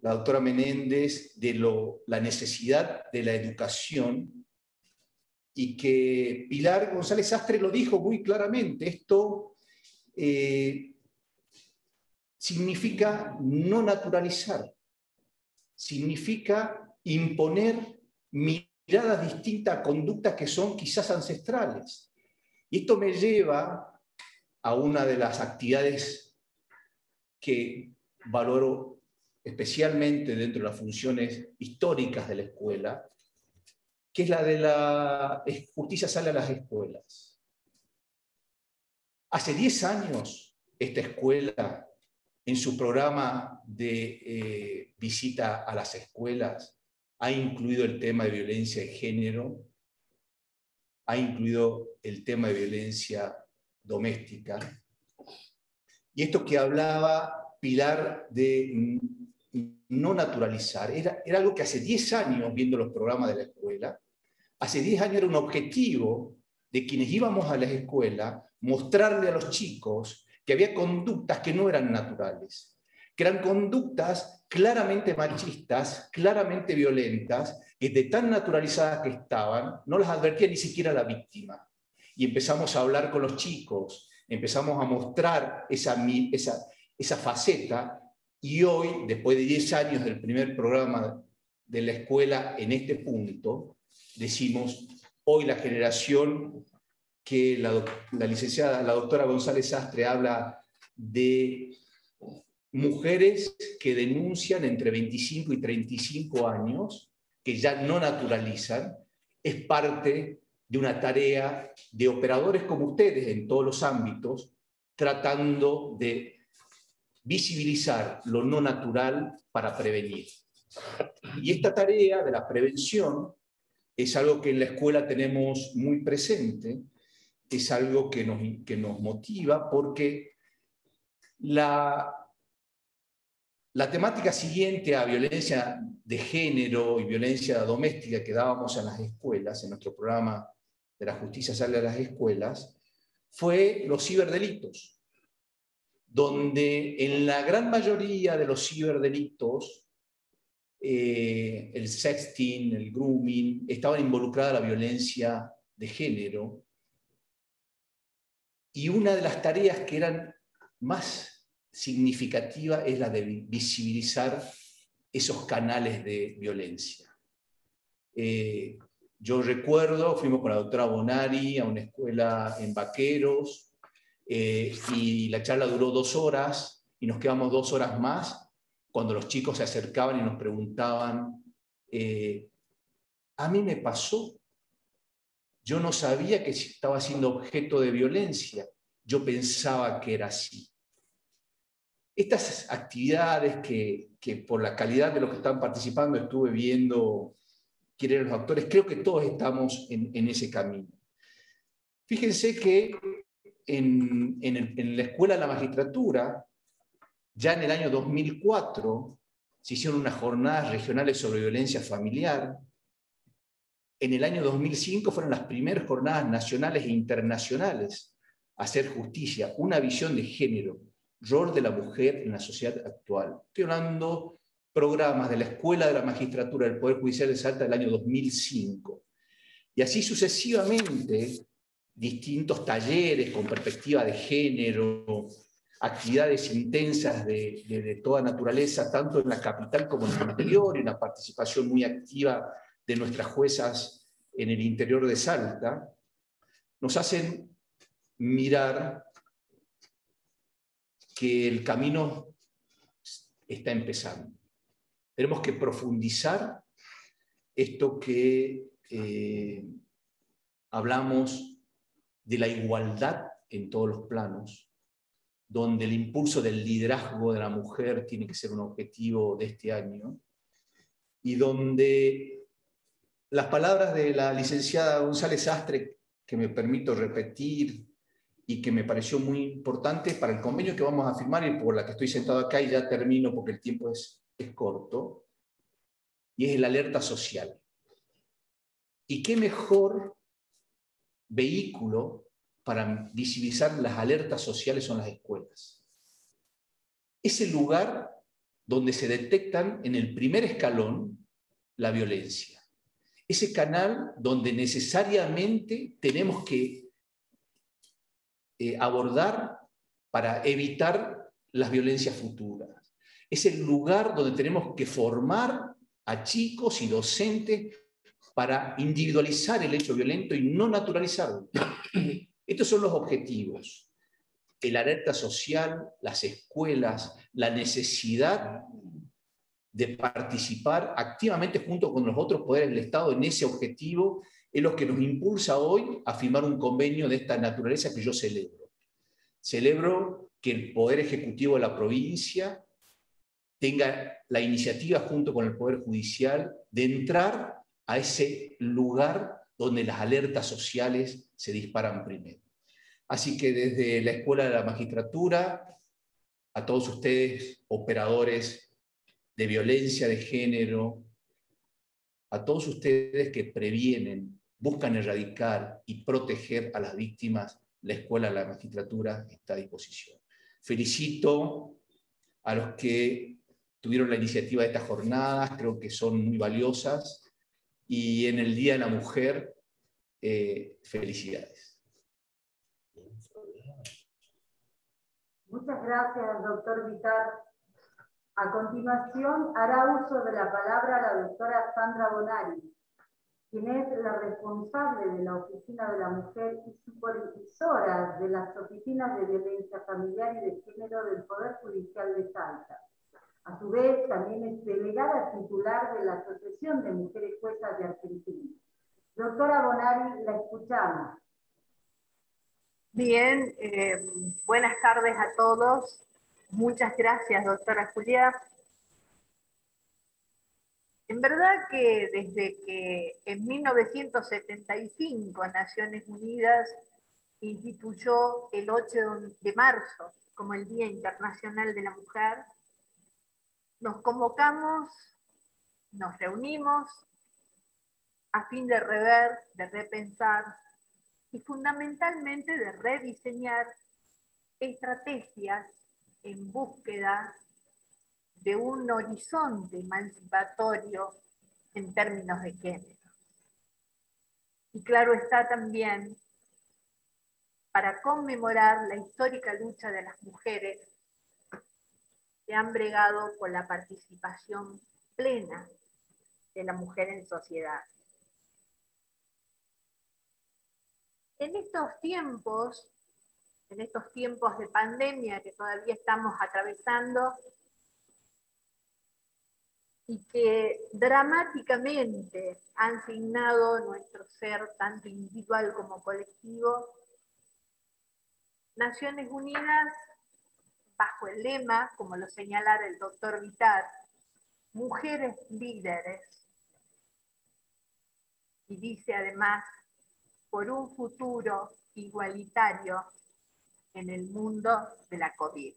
la doctora Menéndez, de la necesidad de la educación, y que Pilar González Sastre lo dijo muy claramente, esto significa no naturalizar, significa imponer miradas distintas a conductas que son quizás ancestrales. Y esto me lleva a una de las actividades que valoro especialmente dentro de las funciones históricas de la escuela, que es la de la justicia sale a las escuelas. Hace 10 años, esta escuela, en su programa de visita a las escuelas, ha incluido el tema de violencia de género, ha incluido el tema de violencia doméstica. Y esto que hablaba Pilar de no naturalizar, era algo que hace 10 años, viendo los programas de la escuela, hace 10 años era un objetivo de quienes íbamos a las escuelas, mostrarle a los chicos que había conductas que no eran naturales, que eran conductas claramente machistas, claramente violentas, que de tan naturalizadas que estaban, no las advertía ni siquiera la víctima. Y empezamos a hablar con los chicos, empezamos a mostrar esa faceta, y hoy, después de 10 años del primer programa de la escuela en este punto, decimos, hoy la generación que la licenciada, la doctora González Sastre habla de mujeres que denuncian entre 25 y 35 años, que ya no naturalizan, es parte de una tarea de operadores como ustedes en todos los ámbitos, tratando de visibilizar lo no natural para prevenir. Y esta tarea de la prevención es algo que en la escuela tenemos muy presente, es algo que nos motiva, porque la temática siguiente a violencia de género y violencia doméstica que dábamos en las escuelas, en nuestro programa de la justicia sale a las escuelas, fue los ciberdelitos, donde en la gran mayoría de los ciberdelitos, el sexting, el grooming, estaban involucrada la violencia de género, y una de las tareas que eran más significativas es la de visibilizar esos canales de violencia. Yo recuerdo, fuimos con la doctora Bonari a una escuela en Vaqueros, y la charla duró 2 horas, y nos quedamos 2 horas más, cuando los chicos se acercaban y nos preguntaban, a mí me pasó, yo no sabía que estaba siendo objeto de violencia, yo pensaba que era así. Estas actividades que por la calidad de los que están participando estuve viendo quiénes eran los actores, creo que todos estamos en ese camino. Fíjense que en la Escuela de la Magistratura, ya en el año 2004, se hicieron unas jornadas regionales sobre violencia familiar. En el año 2005 fueron las primeras jornadas nacionales e internacionales a hacer justicia, una visión de género, rol de la mujer en la sociedad actual. Estoy hablando programas de la Escuela de la Magistratura del Poder Judicial de Salta del año 2005. Y así sucesivamente, distintos talleres con perspectiva de género, actividades intensas de toda naturaleza, tanto en la capital como en el interior, y una participación muy activa de nuestras juezas en el interior de Salta, nos hacen mirar que el camino está empezando. Tenemos que profundizar esto que hablamos de la igualdad en todos los planos, donde el impulso del liderazgo de la mujer tiene que ser un objetivo de este año, y donde las palabras de la licenciada González Astre, que me permito repetir y que me pareció muy importante para el convenio que vamos a firmar y por la que estoy sentado acá, y ya termino porque el tiempo es corto, y es el alerta social. ¿Y qué mejor vehículo para visibilizar las alertas sociales son las escuelas? Es el lugar donde se detectan en el primer escalón la violencia. Ese canal donde necesariamente tenemos que abordar para evitar las violencias futuras. Es el lugar donde tenemos que formar a chicos y docentes para individualizar el hecho violento y no naturalizarlo. Estos son los objetivos. El alerta social, las escuelas, la necesidad de participar activamente junto con los otros poderes del Estado en ese objetivo es lo que nos impulsa hoy a firmar un convenio de esta naturaleza que yo celebro. Celebro que el Poder Ejecutivo de la provincia tenga la iniciativa junto con el Poder Judicial de entrar a ese lugar donde las alertas sociales se disparan primero. Así que desde la Escuela de la Magistratura, a todos ustedes, operadores de violencia de género, a todos ustedes que previenen, buscan erradicar y proteger a las víctimas, la Escuela de la Magistratura está a disposición. Felicito a los que tuvieron la iniciativa de estas jornadas, creo que son muy valiosas, y en el Día de la Mujer, felicidades. Muchas gracias, doctor Vitar. A continuación, hará uso de la palabra la doctora Sandra Bonari, quien es la responsable de la Oficina de la Mujer y supervisora de las oficinas de violencia familiar y de género del Poder Judicial de Salta. A su vez, también es delegada titular de la Asociación de Mujeres Juezas de Argentina. Doctora Bonari, la escuchamos. Bien, buenas tardes a todos. Muchas gracias, doctora Julia. En verdad que desde que en 1975 Naciones Unidas instituyó el 8 de marzo como el Día Internacional de la Mujer, nos convocamos, nos reunimos a fin de rever, de repensar y fundamentalmente de rediseñar estrategias en búsqueda de un horizonte emancipatorio en términos de género. Y claro está también para conmemorar la histórica lucha de las mujeres que han bregado por la participación plena de la mujer en sociedad. En estos tiempos de pandemia que todavía estamos atravesando y que dramáticamente han signado nuestro ser tanto individual como colectivo, Naciones Unidas, bajo el lema, como lo señalara el doctor Vitar, mujeres líderes, y dice además, por un futuro igualitario en el mundo de la COVID.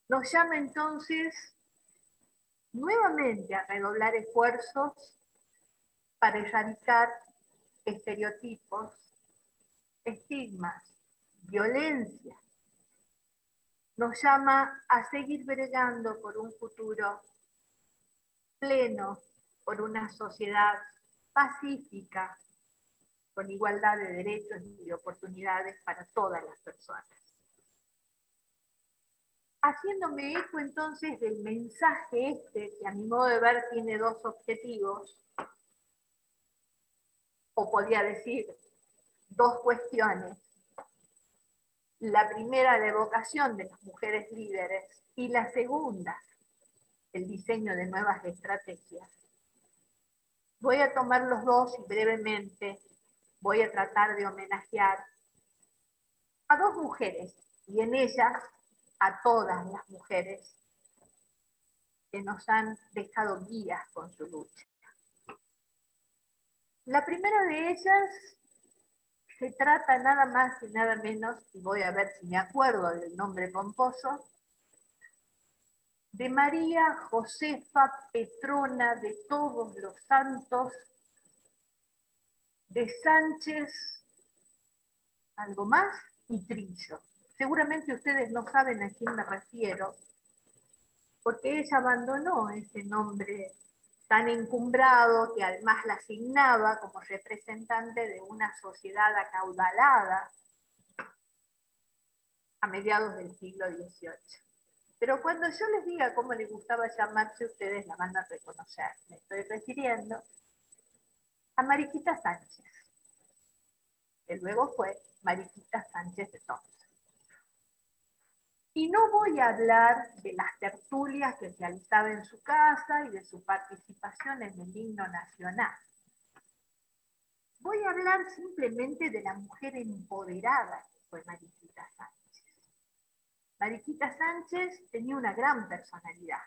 Nos llama entonces nuevamente a redoblar esfuerzos para erradicar estereotipos, estigmas, violencia. Nos llama a seguir bregando por un futuro pleno, por una sociedad pacífica, con igualdad de derechos y de oportunidades para todas las personas. haciéndome eco entonces del mensaje este, que a mi modo de ver tiene dos objetivos, o podría decir dos cuestiones. La primera, la evocación de las mujeres líderes, y la segunda, el diseño de nuevas estrategias. Voy a tomar los dos y brevemente voy a tratar de homenajear a dos mujeres, y en ellas a todas las mujeres que nos han dejado guías con su lucha. La primera de ellas se trata nada más y nada menos, y voy a ver si me acuerdo del nombre pomposo, de María Josefa Petrona de Todos los Santos de Sánchez, algo más, y Trillo. Seguramente ustedes no saben a quién me refiero, porque ella abandonó ese nombre tan encumbrado que además la asignaba como representante de una sociedad acaudalada a mediados del siglo XVIII. Pero cuando yo les diga cómo le gustaba llamarse, ustedes la van a reconocer. Me estoy refiriendo a Mariquita Sánchez, que luego fue Mariquita Sánchez de Thompson. Y no voy a hablar de las tertulias que realizaba en su casa y de su participación en el himno nacional. Voy a hablar simplemente de la mujer empoderada que fue Mariquita Sánchez. Mariquita Sánchez tenía una gran personalidad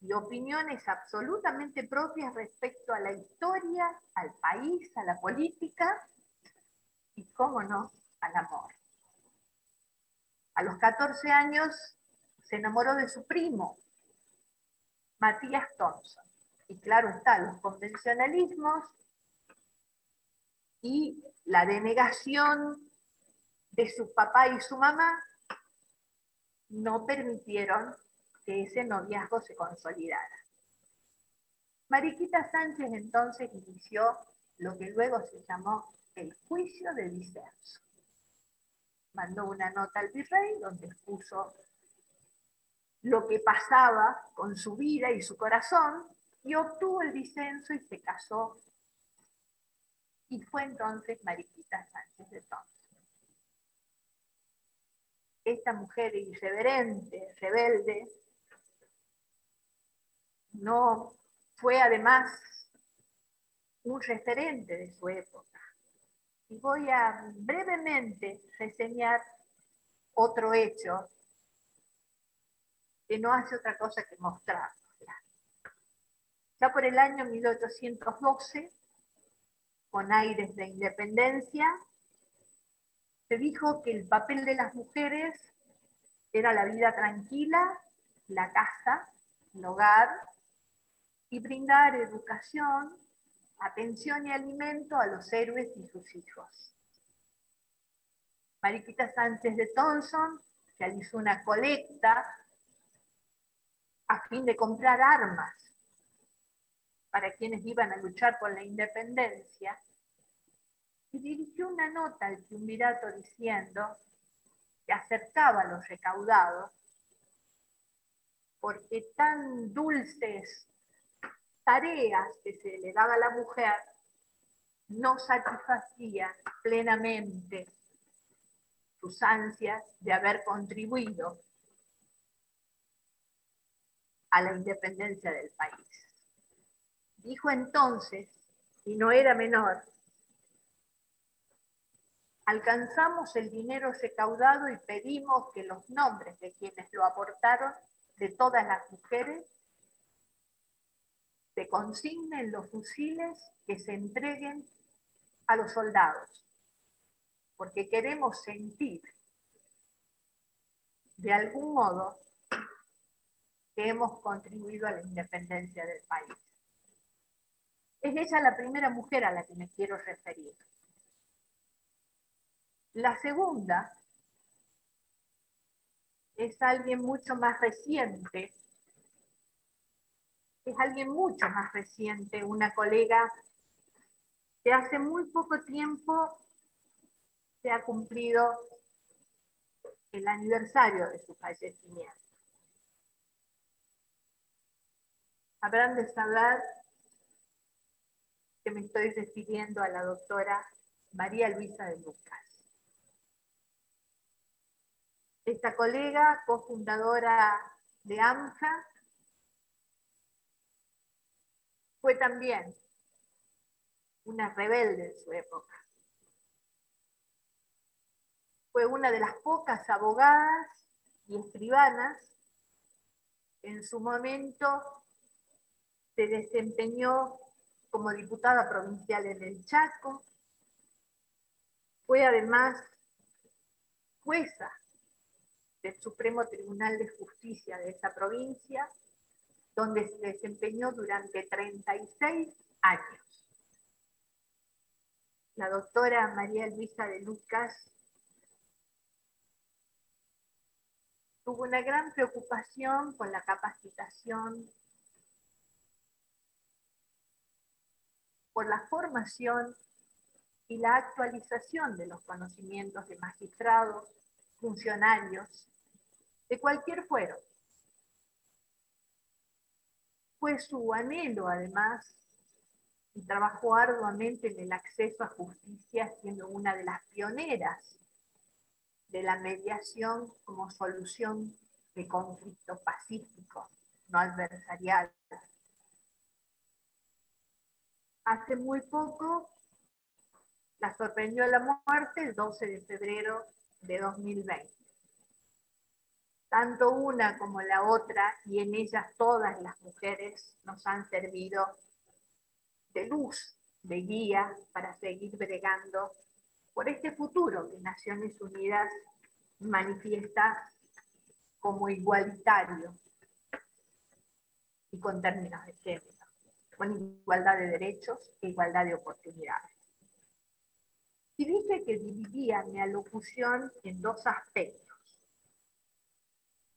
y opiniones absolutamente propias respecto a la historia, al país, a la política y, cómo no, al amor. A los 14 años se enamoró de su primo, Matías Thompson. Y claro está, los convencionalismos y la denegación de su papá y su mamá no permitieron que ese noviazgo se consolidara. Mariquita Sánchez entonces inició lo que luego se llamó el juicio de disenso. Mandó una nota al virrey donde expuso lo que pasaba con su vida y su corazón y obtuvo el disenso y se casó. Y fue entonces Mariquita Sánchez de Thompson. Esta mujer irreverente, rebelde, no fue además un referente de su época. Y voy a brevemente reseñar otro hecho que no hace otra cosa que mostrarlo. Ya por el año 1812, con aires de independencia, se dijo que el papel de las mujeres era la vida tranquila, la casa, el hogar, y brindar educación, atención y alimento a los héroes y sus hijos. Mariquita Sánchez de Thompson realizó una colecta a fin de comprar armas para quienes iban a luchar por la independencia, y dirigió una nota al triunvirato diciendo que acercaba los recaudados porque tan dulces tareas que se le daba a la mujer no satisfacían plenamente sus ansias de haber contribuido a la independencia del país. Dijo entonces, y no era menor, alcanzamos el dinero recaudado y pedimos que los nombres de quienes lo aportaron, de todas las mujeres, se consignen los fusiles que se entreguen a los soldados, porque queremos sentir de algún modo que hemos contribuido a la independencia del país. Es ella la primera mujer a la que me quiero referir. La segunda es alguien mucho más reciente, una colega que hace muy poco tiempo se ha cumplido el aniversario de su fallecimiento. Habrán de saber que me estoy refiriendo a la doctora María Luisa de Lucas. Esta colega, cofundadora de AMJA, fue también una rebelde en su época. Fue una de las pocas abogadas y escribanas que en su momento se desempeñó como diputada provincial en el Chaco. Fue además jueza del Supremo Tribunal de Justicia de esa provincia, donde se desempeñó durante 36 años. La doctora María Luisa de Lucas tuvo una gran preocupación con la capacitación, por la formación y la actualización de los conocimientos de magistrados, funcionarios, de cualquier fuero. Fue su anhelo, además, y trabajó arduamente en el acceso a justicia, siendo una de las pioneras de la mediación como solución de conflictos pacíficos, no adversariales. Hace muy poco la sorprendió la muerte el 12 de febrero de 2020. Tanto una como la otra, y en ellas todas las mujeres, nos han servido de luz, de guía, para seguir bregando por este futuro que Naciones Unidas manifiesta como igualitario y con términos de género, con igualdad de derechos e igualdad de oportunidades. Y dije que dividía mi alocución en dos aspectos.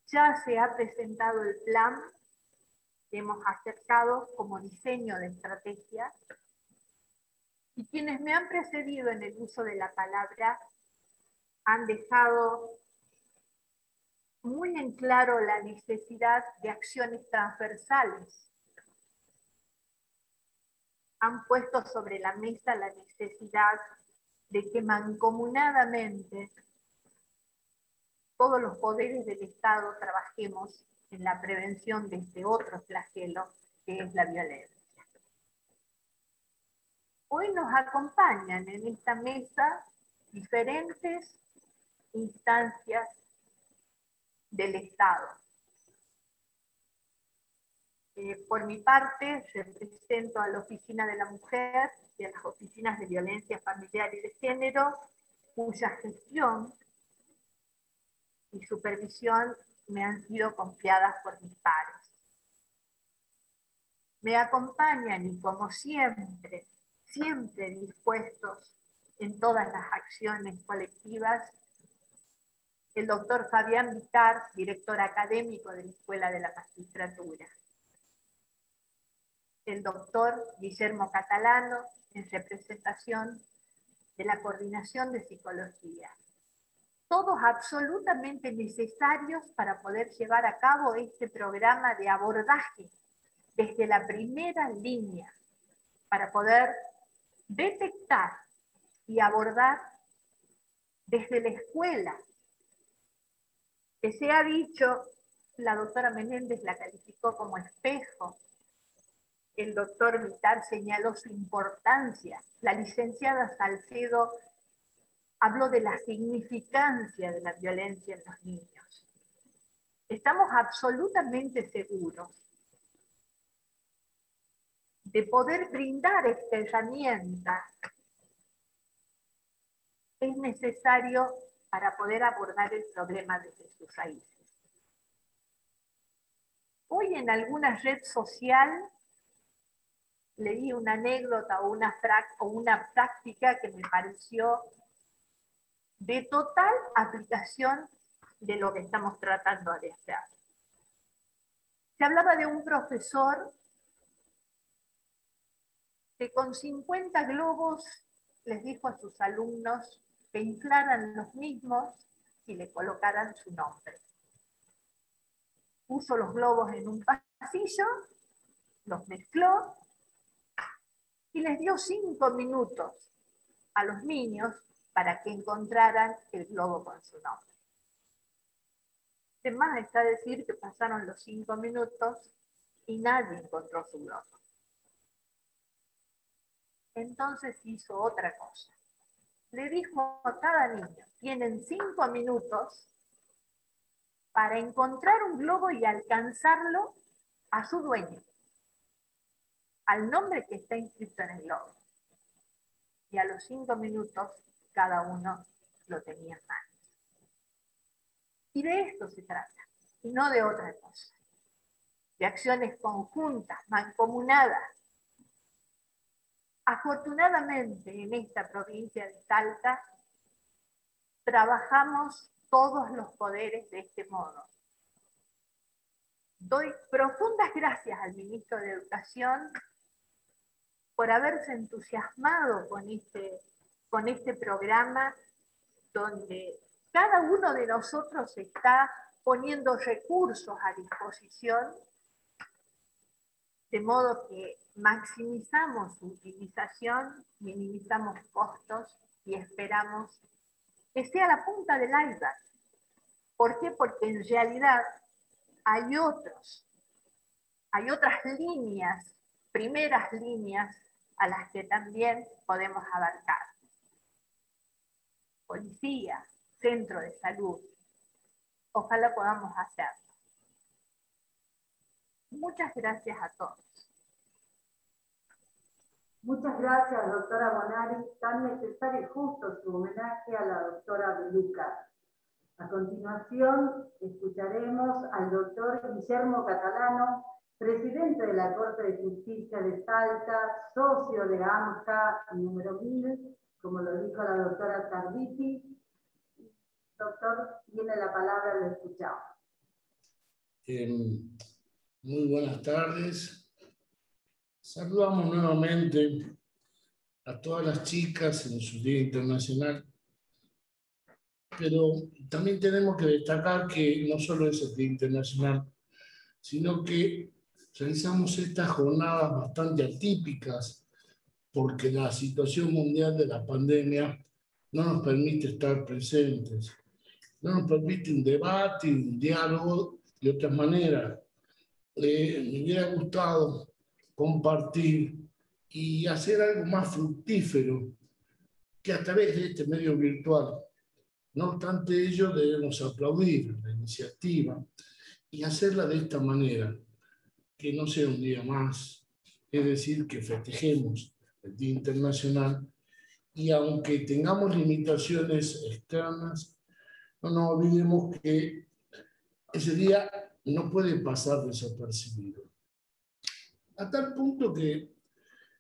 Ya se ha presentado el plan que hemos acercado como diseño de estrategia, y quienes me han precedido en el uso de la palabra han dejado muy en claro la necesidad de acciones transversales. Han puesto sobre la mesa la necesidad de que mancomunadamente todos los poderes del Estado trabajemos en la prevención de este otro flagelo que es la violencia. Hoy nos acompañan en esta mesa diferentes instancias del Estado. Por mi parte, represento a la Oficina de la Mujer y a las oficinas de violencia familiar y de género, cuya gestión y supervisión me han sido confiadas por mis pares. Me acompañan y, como siempre, siempre dispuestos en todas las acciones colectivas, el doctor Fabián Vitar, director académico de la Escuela de la Magistratura. El doctor Guillermo Catalano, en representación de la Coordinación de Psicología. Todos absolutamente necesarios para poder llevar a cabo este programa de abordaje desde la primera línea, para poder detectar y abordar desde la escuela, que se ha dicho, la doctora Menéndez la calificó como espejo, el doctor Vitar señaló su importancia, la licenciada Salcedo habló de la significancia de la violencia en los niños. Estamos absolutamente seguros de poder brindar esta herramienta. Es necesario para poder abordar el problema desde sus raíces. Hoy en alguna red social leí una anécdota o una práctica que me pareció de total aplicación de lo que estamos tratando de hacer. Se hablaba de un profesor que con 50 globos les dijo a sus alumnos que inflaran los mismos y le colocaran su nombre. Puso los globos en un pasillo, los mezcló y les dio 5 minutos a los niños para que encontraran el globo con su nombre. Además está decir que pasaron los 5 minutos y nadie encontró su globo. Entonces hizo otra cosa. Le dijo a cada niño, tienen 5 minutos para encontrar un globo y alcanzarlo a su dueño, al nombre que está inscrito en el globo. Y a los 5 minutos cada uno lo tenía en mano. Y de esto se trata, y no de otra cosa. De acciones conjuntas, mancomunadas. Afortunadamente en esta provincia de Salta trabajamos todos los poderes de este modo. Doy profundas gracias al ministro de Educación por haberse entusiasmado con este programa donde cada uno de nosotros está poniendo recursos a disposición, de modo que maximizamos su utilización, minimizamos costos y esperamos que sea la punta del iceberg. ¿Por qué? Porque en realidad hay otras líneas, primeras líneas a las que también podemos abarcar. Policía, centro de salud. Ojalá podamos hacerlo. Muchas gracias a todos. Muchas gracias, doctora Bonari. Tan necesario y justo su homenaje a la doctora Beluca. A continuación, escucharemos al doctor Guillermo Catalano, presidente de la Corte de Justicia de Salta, socio de AMJA número 1000, como lo dijo la doctora Tarditi. Doctor, tiene la palabra, lo escuchamos. Muy buenas tardes. Saludamos nuevamente a todas las chicas en su Día Internacional, pero también tenemos que destacar que no solo es el Día Internacional, sino que realizamos estas jornadas bastante atípicas porque la situación mundial de la pandemia no nos permite estar presentes, no nos permite un debate, un diálogo de otras maneras. Me hubiera gustado compartir y hacer algo más fructífero que a través de este medio virtual. No obstante ello, debemos aplaudir la iniciativa y hacerla de esta manera, que no sea un día más, es decir, que festejemos el Día Internacional y aunque tengamos limitaciones externas, no nos olvidemos que ese día no puede pasar desapercibido. A tal punto que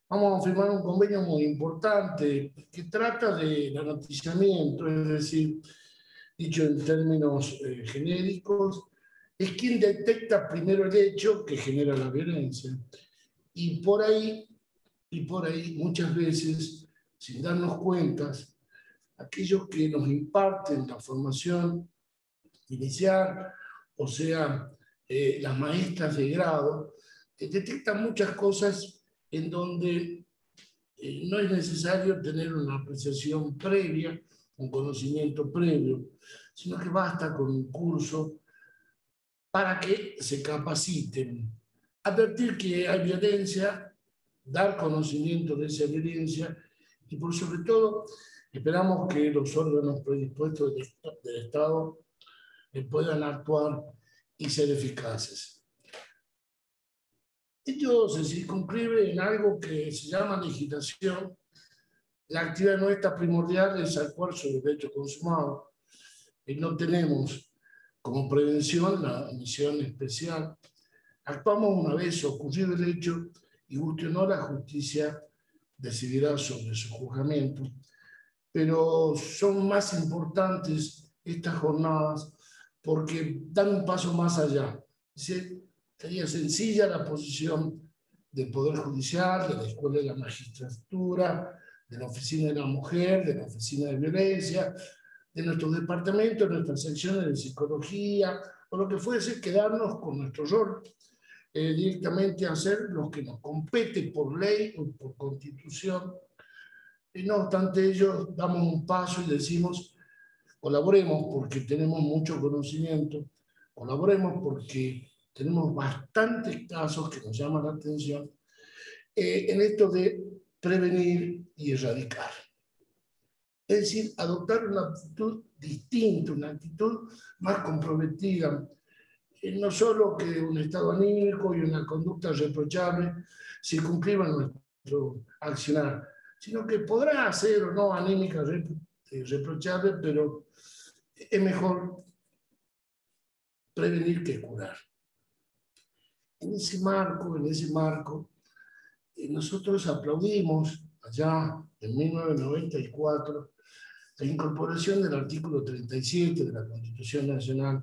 vamos a firmar un convenio muy importante que trata del anoticiamiento, es decir, dicho en términos genéricos, es quien detecta primero el hecho que genera la violencia. Y por ahí muchas veces, sin darnos cuenta, aquellos que nos imparten la formación inicial, o sea, las maestras de grado, detectan muchas cosas en donde no es necesario tener una apreciación previa, un conocimiento previo, sino que basta con un curso para que se capaciten. Advertir que hay violencia, dar conocimiento de esa violencia y por sobre todo esperamos que los órganos predispuestos del Estado puedan actuar y ser eficaces. Esto se circunscribe en algo que se llama legislación. La actividad nuestra primordial es actuar sobre el hecho consumado. No tenemos como prevención la misión especial. Actuamos una vez ocurrido el hecho y guste o no, la justicia decidirá sobre su juzgamiento. Pero son más importantes estas jornadas porque dan un paso más allá. Sería sencilla la posición del Poder Judicial, de la Escuela de la Magistratura, de la Oficina de la Mujer, de la Oficina de Violencia, de nuestro departamento, de nuestras secciones de psicología, o lo que fuese, quedarnos con nuestro rol, directamente hacer lo que nos compete por ley o por constitución. Y no obstante ello, damos un paso y decimos, colaboremos porque tenemos mucho conocimiento, colaboremos porque tenemos bastantes casos que nos llaman la atención en esto de prevenir y erradicar. Es decir, adoptar una actitud distinta, una actitud más comprometida. No solo que un estado anímico y una conducta reprochable circunscriban nuestro accionar, sino que podrá ser o no anímica reprochable, pero es mejor prevenir que curar. En ese marco, nosotros aplaudimos allá en 1994 la incorporación del artículo 37 de la Constitución Nacional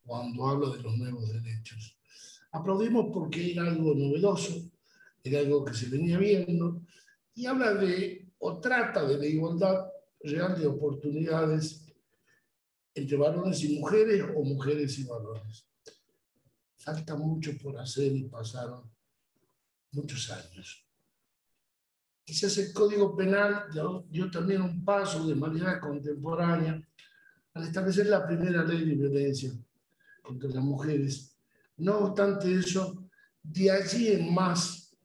cuando habla de los nuevos derechos. Aplaudimos porque era algo novedoso, era algo que se venía viendo, y habla de, o trata de la igualdad real de oportunidades entre varones y mujeres o mujeres y varones. Falta mucho por hacer y pasaron muchos años. Quizás el Código Penal dio también un paso de manera contemporánea al establecer la primera ley de violencia contra las mujeres. No obstante eso, de allí en más,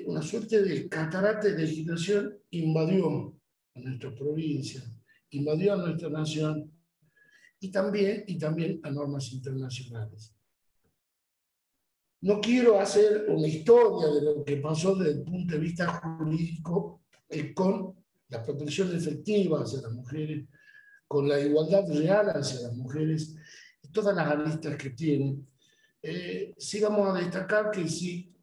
una suerte de catarata de legislación invadió a nuestra provincia, invadió a nuestra nación y también a normas internacionales. No quiero hacer una historia de lo que pasó desde el punto de vista jurídico con la protección efectiva hacia las mujeres, con la igualdad real hacia las mujeres, y todas las aristas que tienen. Sí vamos a destacar que si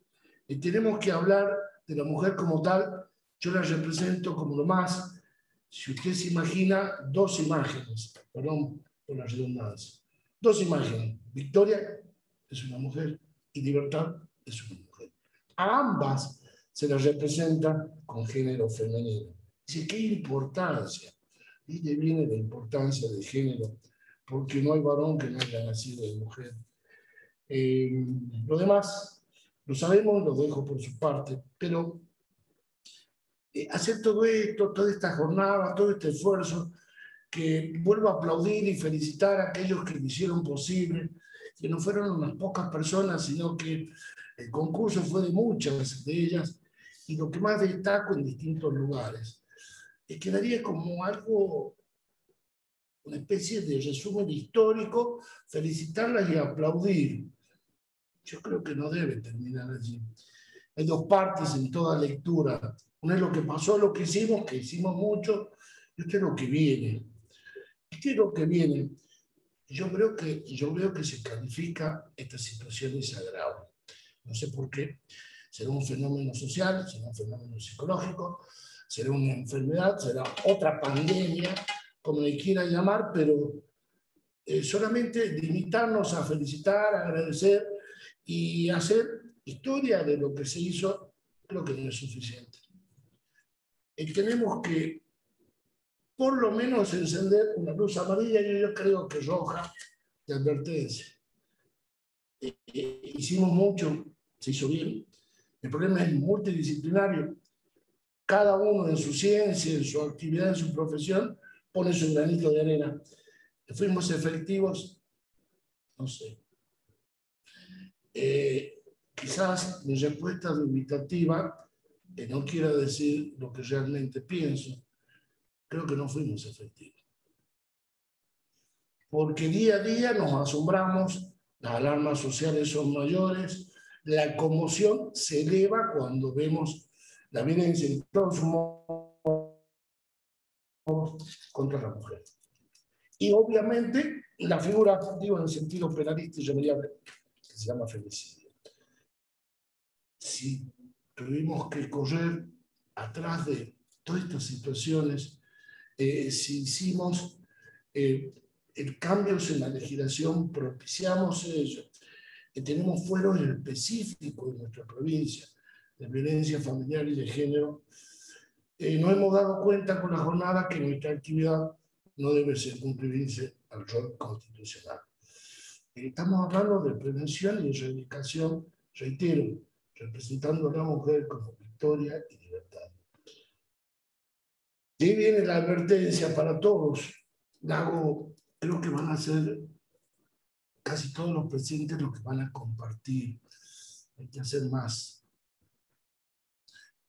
tenemos que hablar de la mujer como tal, yo la represento como lo más, si usted se imagina, dos imágenes, perdón por la redundancia, dos imágenes. Victoria es una mujer y Libertad es una mujer. A ambas se las representa con género femenino. Dice, ¿qué importancia? Y de viene la importancia de género, porque no hay varón que no haya nacido de mujer. Lo demás, lo sabemos, lo dejo por su parte, pero hacer todo esto, toda esta jornada, todo este esfuerzo, que vuelvo a aplaudir y felicitar a aquellos que lo hicieron posible, que no fueron unas pocas personas, sino que el concurso fue de muchas de ellas, y lo que más destaco en distintos lugares. Quedaría como algo, una especie de resumen histórico, felicitarlas y aplaudir. Yo creo que no debe terminar allí. Hay dos partes en toda lectura. Una es lo que pasó, lo que hicimos mucho, y otra es lo que viene. ¿Qué es lo que viene? Yo veo que se califica esta situación de sagrado. No sé por qué. Será un fenómeno social, será un fenómeno psicológico, será una enfermedad, será otra pandemia, como le quiera llamar, pero solamente limitarnos a felicitar, a agradecer y hacer historia de lo que se hizo, creo que no es suficiente. Tenemos que por lo menos encender una luz amarilla, y yo creo que roja, de advertencia. Hicimos mucho, se hizo bien. El problema es multidisciplinario. Cada uno en su ciencia, en su actividad, en su profesión, pone su granito de arena. ¿Fuimos efectivos? No sé. Quizás mi respuesta dubitativa, que no quiera decir lo que realmente pienso, creo que no fuimos efectivos. Porque día a día nos asombramos, las alarmas sociales son mayores, la conmoción se eleva cuando vemos la violencia en todos sus modos contra la mujer. Y obviamente la figura, digo en sentido penalista y remediable, que se llama femicidio. Si tuvimos que correr atrás de todas estas situaciones, si hicimos cambios en la legislación, propiciamos ello, tenemos fueros específicos en nuestra provincia de violencia familiar y de género, nos hemos dado cuenta con la jornada que nuestra actividad no debe circunscribirse al rol constitucional. Estamos hablando de prevención y erradicación, reitero, representando a la mujer como victoria y libertad. De ahí viene la advertencia para todos. Creo que van a ser casi todos los presentes los que van a compartir. Hay que hacer más.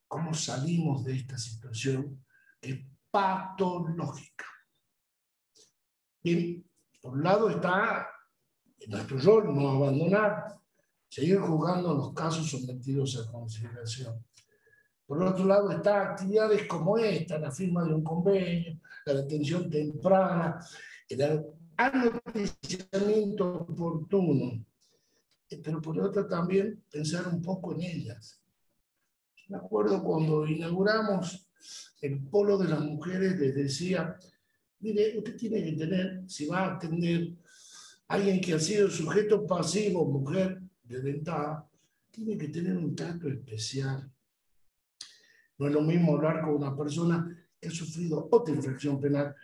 ¿Cómo salimos de esta situación que es patológica? Bien, por un lado está nuestro rol, no abandonar, seguir juzgando los casos sometidos a consideración. Por otro lado está actividades como esta, la firma de un convenio, la detención temprana, el anoticiamiento oportuno, pero por otro también pensar un poco en ellas. Me acuerdo cuando inauguramos el polo de las mujeres, les decía, mire, usted tiene que tener, si va a atender a alguien que ha sido sujeto pasivo, mujer violentada, tiene que tener un trato especial. No es lo mismo hablar con una persona que ha sufrido otra infracción penal.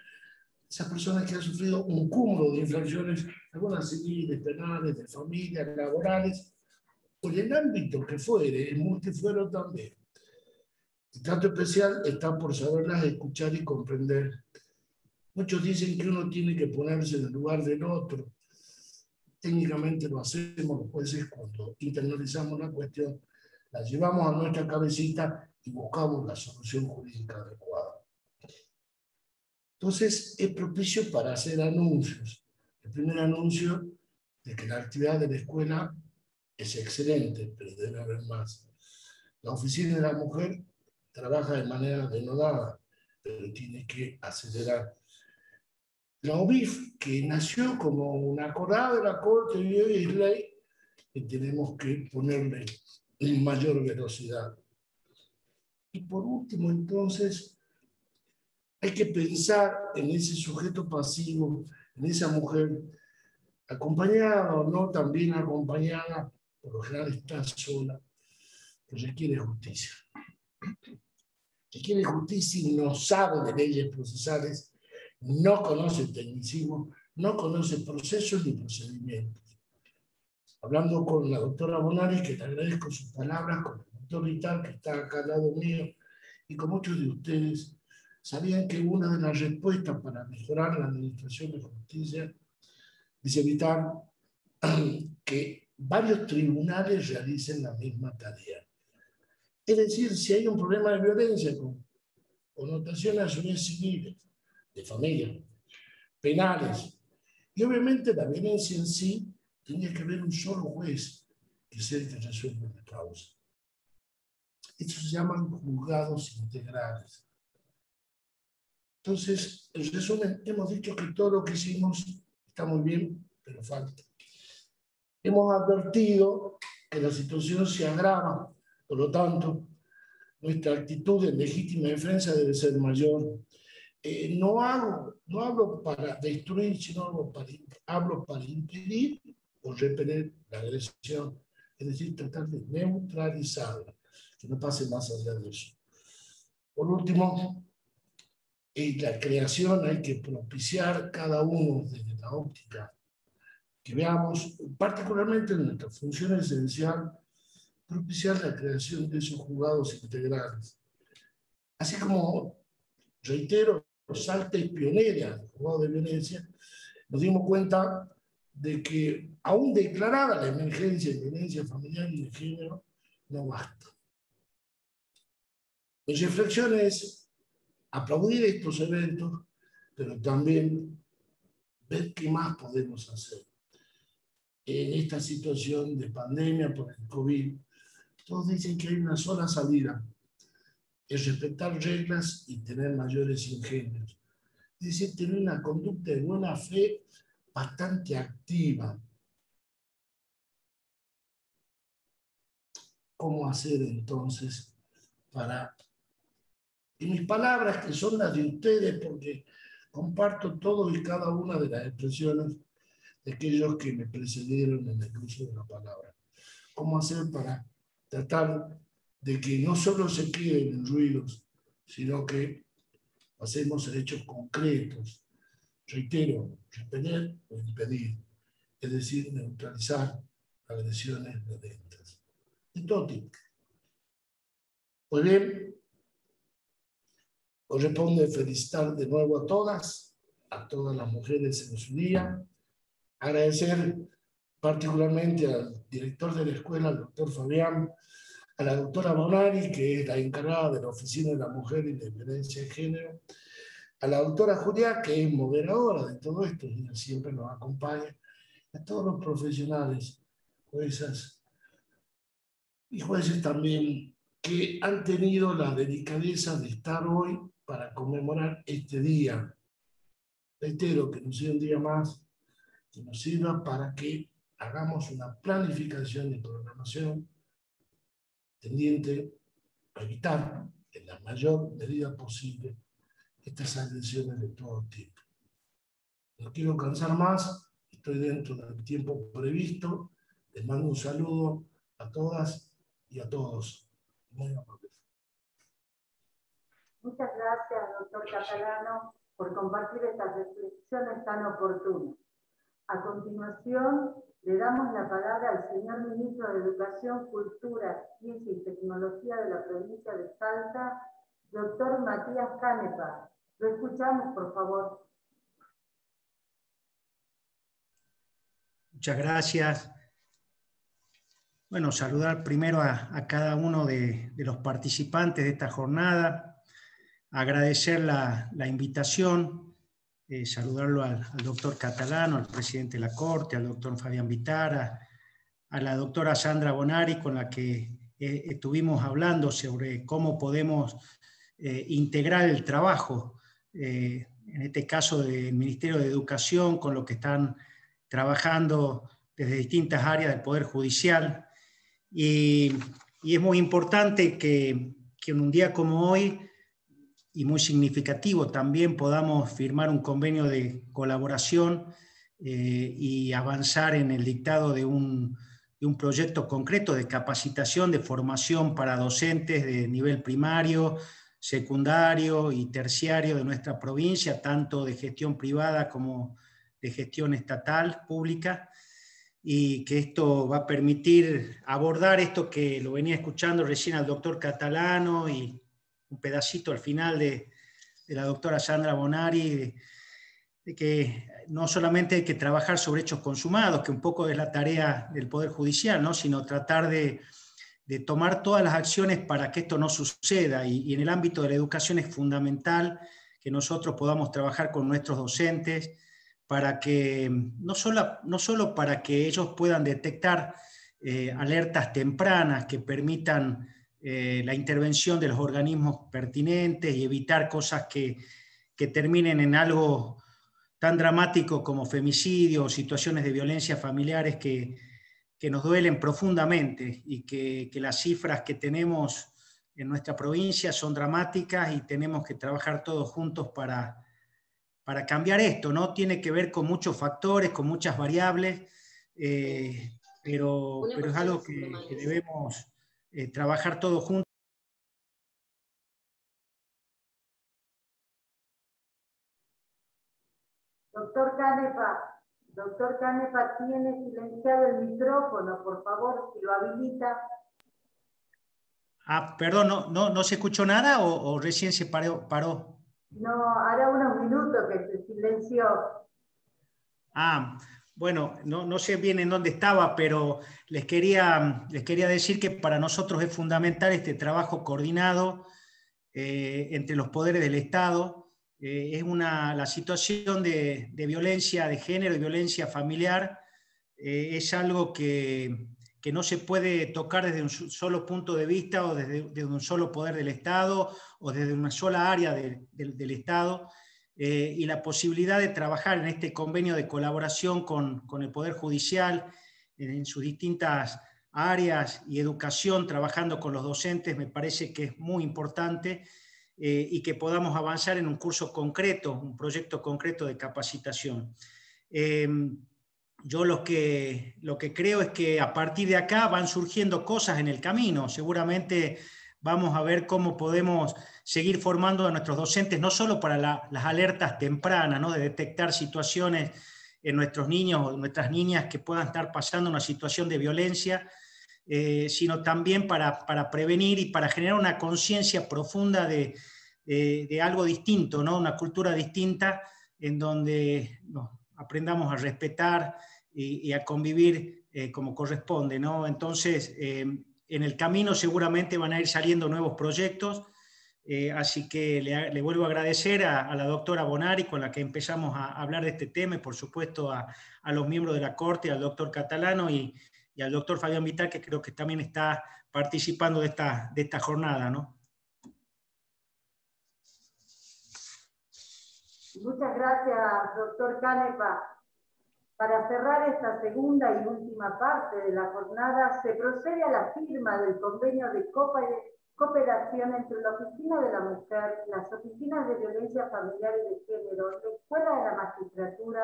Esa persona que ha sufrido un cúmulo de infracciones, algunas civiles, penales, de familia, laborales, por el ámbito que fuere, el multifuero también. El trato especial está por saberlas escuchar y comprender. Muchos dicen que uno tiene que ponerse en el lugar del otro. Técnicamente lo hacemos los jueces cuando internalizamos la cuestión, la llevamos a nuestra cabecita y buscamos la solución jurídica adecuada. Entonces, es propicio para hacer anuncios. El primer anuncio de que la actividad de la escuela es excelente, pero debe haber más. La Oficina de la Mujer trabaja de manera denodada, pero tiene que acelerar. La OBIF, que nació como una acordada de la Corte y hoy es ley, y tenemos que ponerle en mayor velocidad. Y por último, entonces, hay que pensar en ese sujeto pasivo, en esa mujer, acompañada o no, también acompañada, por lo general está sola, que requiere justicia. Requiere justicia y no sabe de leyes procesales, no conoce el tecnicismo, no conoce procesos ni procedimientos. Hablando con la doctora Bonari, que le agradezco sus palabras, con el doctor Vital, que está acá al lado mío, y con muchos de ustedes, sabían que una de las respuestas para mejorar la administración de justicia es evitar que varios tribunales realicen la misma tarea. Es decir, si hay un problema de violencia con connotaciones a su vez civiles, de familia, penales, y obviamente la violencia en sí, tenía que haber un solo juez que sea el que resuelva la causa. Estos se llaman juzgados integrales. Entonces, en resumen, hemos dicho que todo lo que hicimos está muy bien, pero falta. Hemos advertido que la situación se agrava, por lo tanto, nuestra actitud en legítima defensa debe ser mayor. No hablo para destruir, sino hablo para impedir o repeler la agresión, es decir, tratar de neutralizarla, que no pase más allá de eso. Por último, en la creación hay que propiciar cada uno desde la óptica que veamos, particularmente en nuestra función esencial, propiciar la creación de esos juzgados integrales. Así como, reitero, Salta es pionera en el juzgado de violencia, nos dimos cuenta de que, aún declarada la emergencia de violencia familiar y de género, no basta. Mi reflexión es aplaudir estos eventos, pero también ver qué más podemos hacer. En esta situación de pandemia por el COVID, todos dicen que hay una sola salida, es respetar reglas y tener mayores ingenios. Es decir, tener una conducta de buena fe bastante activa. ¿Cómo hacer entonces para, en mis palabras, que son las de ustedes, porque comparto todo y cada una de las expresiones de aquellos que me precedieron en el uso de la palabra? ¿Cómo hacer para tratar de que no solo se queden en ruidos, sino que hacemos hechos concretos, reitero, repeler o impedir, es decir, neutralizar agresiones violentas de todo tipo. Pues bien, corresponde felicitar de nuevo a todas las mujeres en su día, agradecer particularmente al director de la escuela, al doctor Fabián, a la doctora Bonari, que es la encargada de la Oficina de la Mujer y de Violencia de Género, a la doctora Julia, que es moderadora de todo esto y siempre nos acompaña, a todos los profesionales, juezas y jueces también, que han tenido la delicadeza de estar hoy para conmemorar este día. Reitero que no sea un día más, que nos sirva para que hagamos una planificación y programación tendiente a evitar en la mayor medida posible estas agresiones de todo tipo. No quiero cansar más, estoy dentro del tiempo previsto. Les mando un saludo a todas y a todos. Muy amable. Muchas gracias, doctor Catalano, por compartir estas reflexiones tan oportunas. A continuación, le damos la palabra al señor Ministro de Educación, Cultura, Ciencia y Tecnología de la provincia de Salta, doctor Matías Canepa. Lo escuchamos, por favor. Muchas gracias. Bueno, saludar primero a cada uno de los participantes de esta jornada, agradecer la invitación, saludarlo al doctor Catalano, al presidente de la Corte, al doctor Fabián Vitara, a la doctora Sandra Bonari, con la que estuvimos hablando sobre cómo podemos integrar el trabajo, en este caso del Ministerio de Educación, con lo que están trabajando desde distintas áreas del Poder Judicial. Y es muy importante que en un día como hoy, y muy significativo, también podamos firmar un convenio de colaboración y avanzar en el dictado de un proyecto concreto de capacitación, de formación para docentes de nivel primario, secundario y terciario de nuestra provincia, tanto de gestión privada como de gestión estatal, pública, y que esto va a permitir abordar esto que lo venía escuchando recién al doctor Catalano y un pedacito al final de la doctora Sandra Bonari, de que no solamente hay que trabajar sobre hechos consumados, que un poco es la tarea del Poder Judicial, ¿no? Sino tratar de tomar todas las acciones para que esto no suceda, y en el ámbito de la educación es fundamental que nosotros podamos trabajar con nuestros docentes, para que, no solo para que ellos puedan detectar alertas tempranas que permitan la intervención de los organismos pertinentes y evitar cosas que terminen en algo tan dramático como femicidio o situaciones de violencia familiares que nos duelen profundamente, y que las cifras que tenemos en nuestra provincia son dramáticas y tenemos que trabajar todos juntos para cambiar esto, ¿no? Tiene que ver con muchos factores, con muchas variables, pero es algo que debemos trabajar todos juntos. Doctor Canepa, tiene silenciado el micrófono, por favor, si lo habilita. Ah, perdón, ¿no se escuchó nada o recién se paró? No, hará unos minutos que se silenció. Ah, bueno, no sé bien en dónde estaba, pero les quería decir que para nosotros es fundamental este trabajo coordinado entre los poderes del Estado. La situación de violencia de género y violencia familiar es algo que no se puede tocar desde un solo punto de vista o desde un solo poder del Estado o desde una sola área del Estado, y la posibilidad de trabajar en este convenio de colaboración con el Poder Judicial en sus distintas áreas y educación, trabajando con los docentes, me parece que es muy importante, y que podamos avanzar en un curso concreto, un proyecto concreto de capacitación. Yo lo que creo es que a partir de acá van surgiendo cosas en el camino. Seguramente vamos a ver cómo podemos seguir formando a nuestros docentes, no solo para las alertas tempranas, ¿no? De detectar situaciones en nuestros niños o nuestras niñas que puedan estar pasando una situación de violencia, sino también para prevenir y para generar una conciencia profunda de algo distinto, ¿no? Una cultura distinta en donde aprendamos a respetar y a convivir como corresponde, ¿no? Entonces, en el camino seguramente van a ir saliendo nuevos proyectos, así que le vuelvo a agradecer a la doctora Bonari, con la que empezamos a hablar de este tema, y por supuesto a los miembros de la Corte, al doctor Catalano y al doctor Fabián Vital, que creo que también está participando de esta jornada, ¿no? Muchas gracias, doctor Canepa. Para cerrar esta segunda y última parte de la jornada, se procede a la firma del convenio de cooperación entre la Oficina de la Mujer, las Oficinas de Violencia Familiar y de Género, la Escuela de la Magistratura,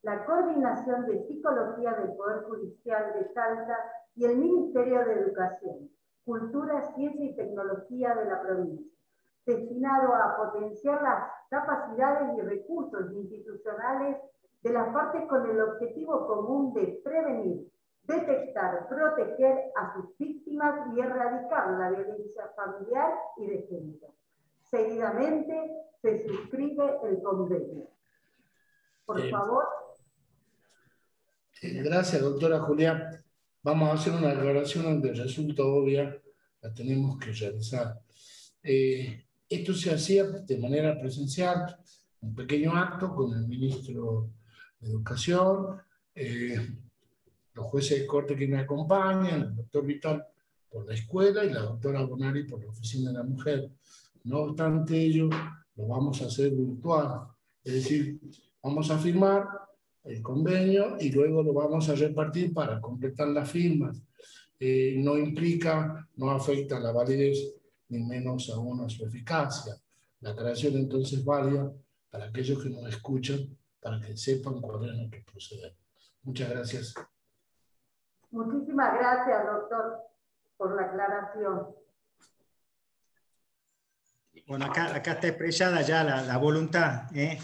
la Coordinación de Psicología del Poder Judicial de Salta y el Ministerio de Educación, Cultura, Ciencia y Tecnología de la provincia, destinado a potenciar las capacidades y recursos institucionales de las partes con el objetivo común de prevenir, detectar, proteger a sus víctimas y erradicar la violencia familiar y de género. Seguidamente se suscribe el convenio. Por favor. Gracias, doctora Julián. Vamos a hacer una aclaración donde resulta obvia, la tenemos que realizar. Esto se hacía de manera presencial, un pequeño acto con el ministro de Educación, los jueces de corte que me acompañan, el doctor Vital por la escuela y la doctora Bonari por la Oficina de la Mujer. No obstante ello, lo vamos a hacer virtual, es decir, vamos a firmar el convenio y luego lo vamos a repartir para completar las firmas. No implica, no afecta la validez, ni menos aún a su eficacia. La creación entonces es válida para aquellos que nos escuchan, para que sepan cuál es nuestro proceder. Muchas gracias. Muchísimas gracias, doctor, por la aclaración. Bueno, acá está expresada ya la voluntad, ¿eh?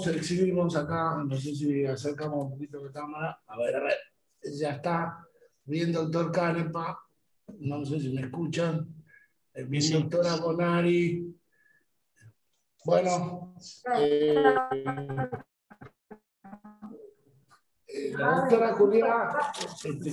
Exhibimos acá, no sé si acercamos un poquito la cámara, a ver, ya está, bien doctor Canepa, no sé si me escuchan, bien Sí. Doctora Bonari, bueno, la doctora Julián,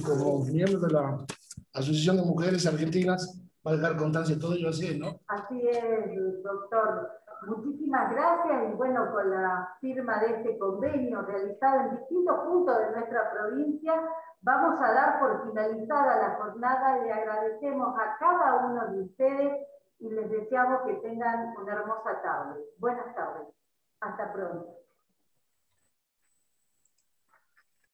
como miembro de la Asociación de Mujeres Argentinas, va a dejar constancia de todo ello así, ¿no? Así es, doctor. Muchísimas gracias y bueno, con la firma de este convenio realizado en distintos puntos de nuestra provincia, vamos a dar por finalizada la jornada y le agradecemos a cada uno de ustedes y les deseamos que tengan una hermosa tarde. Buenas tardes. Hasta pronto.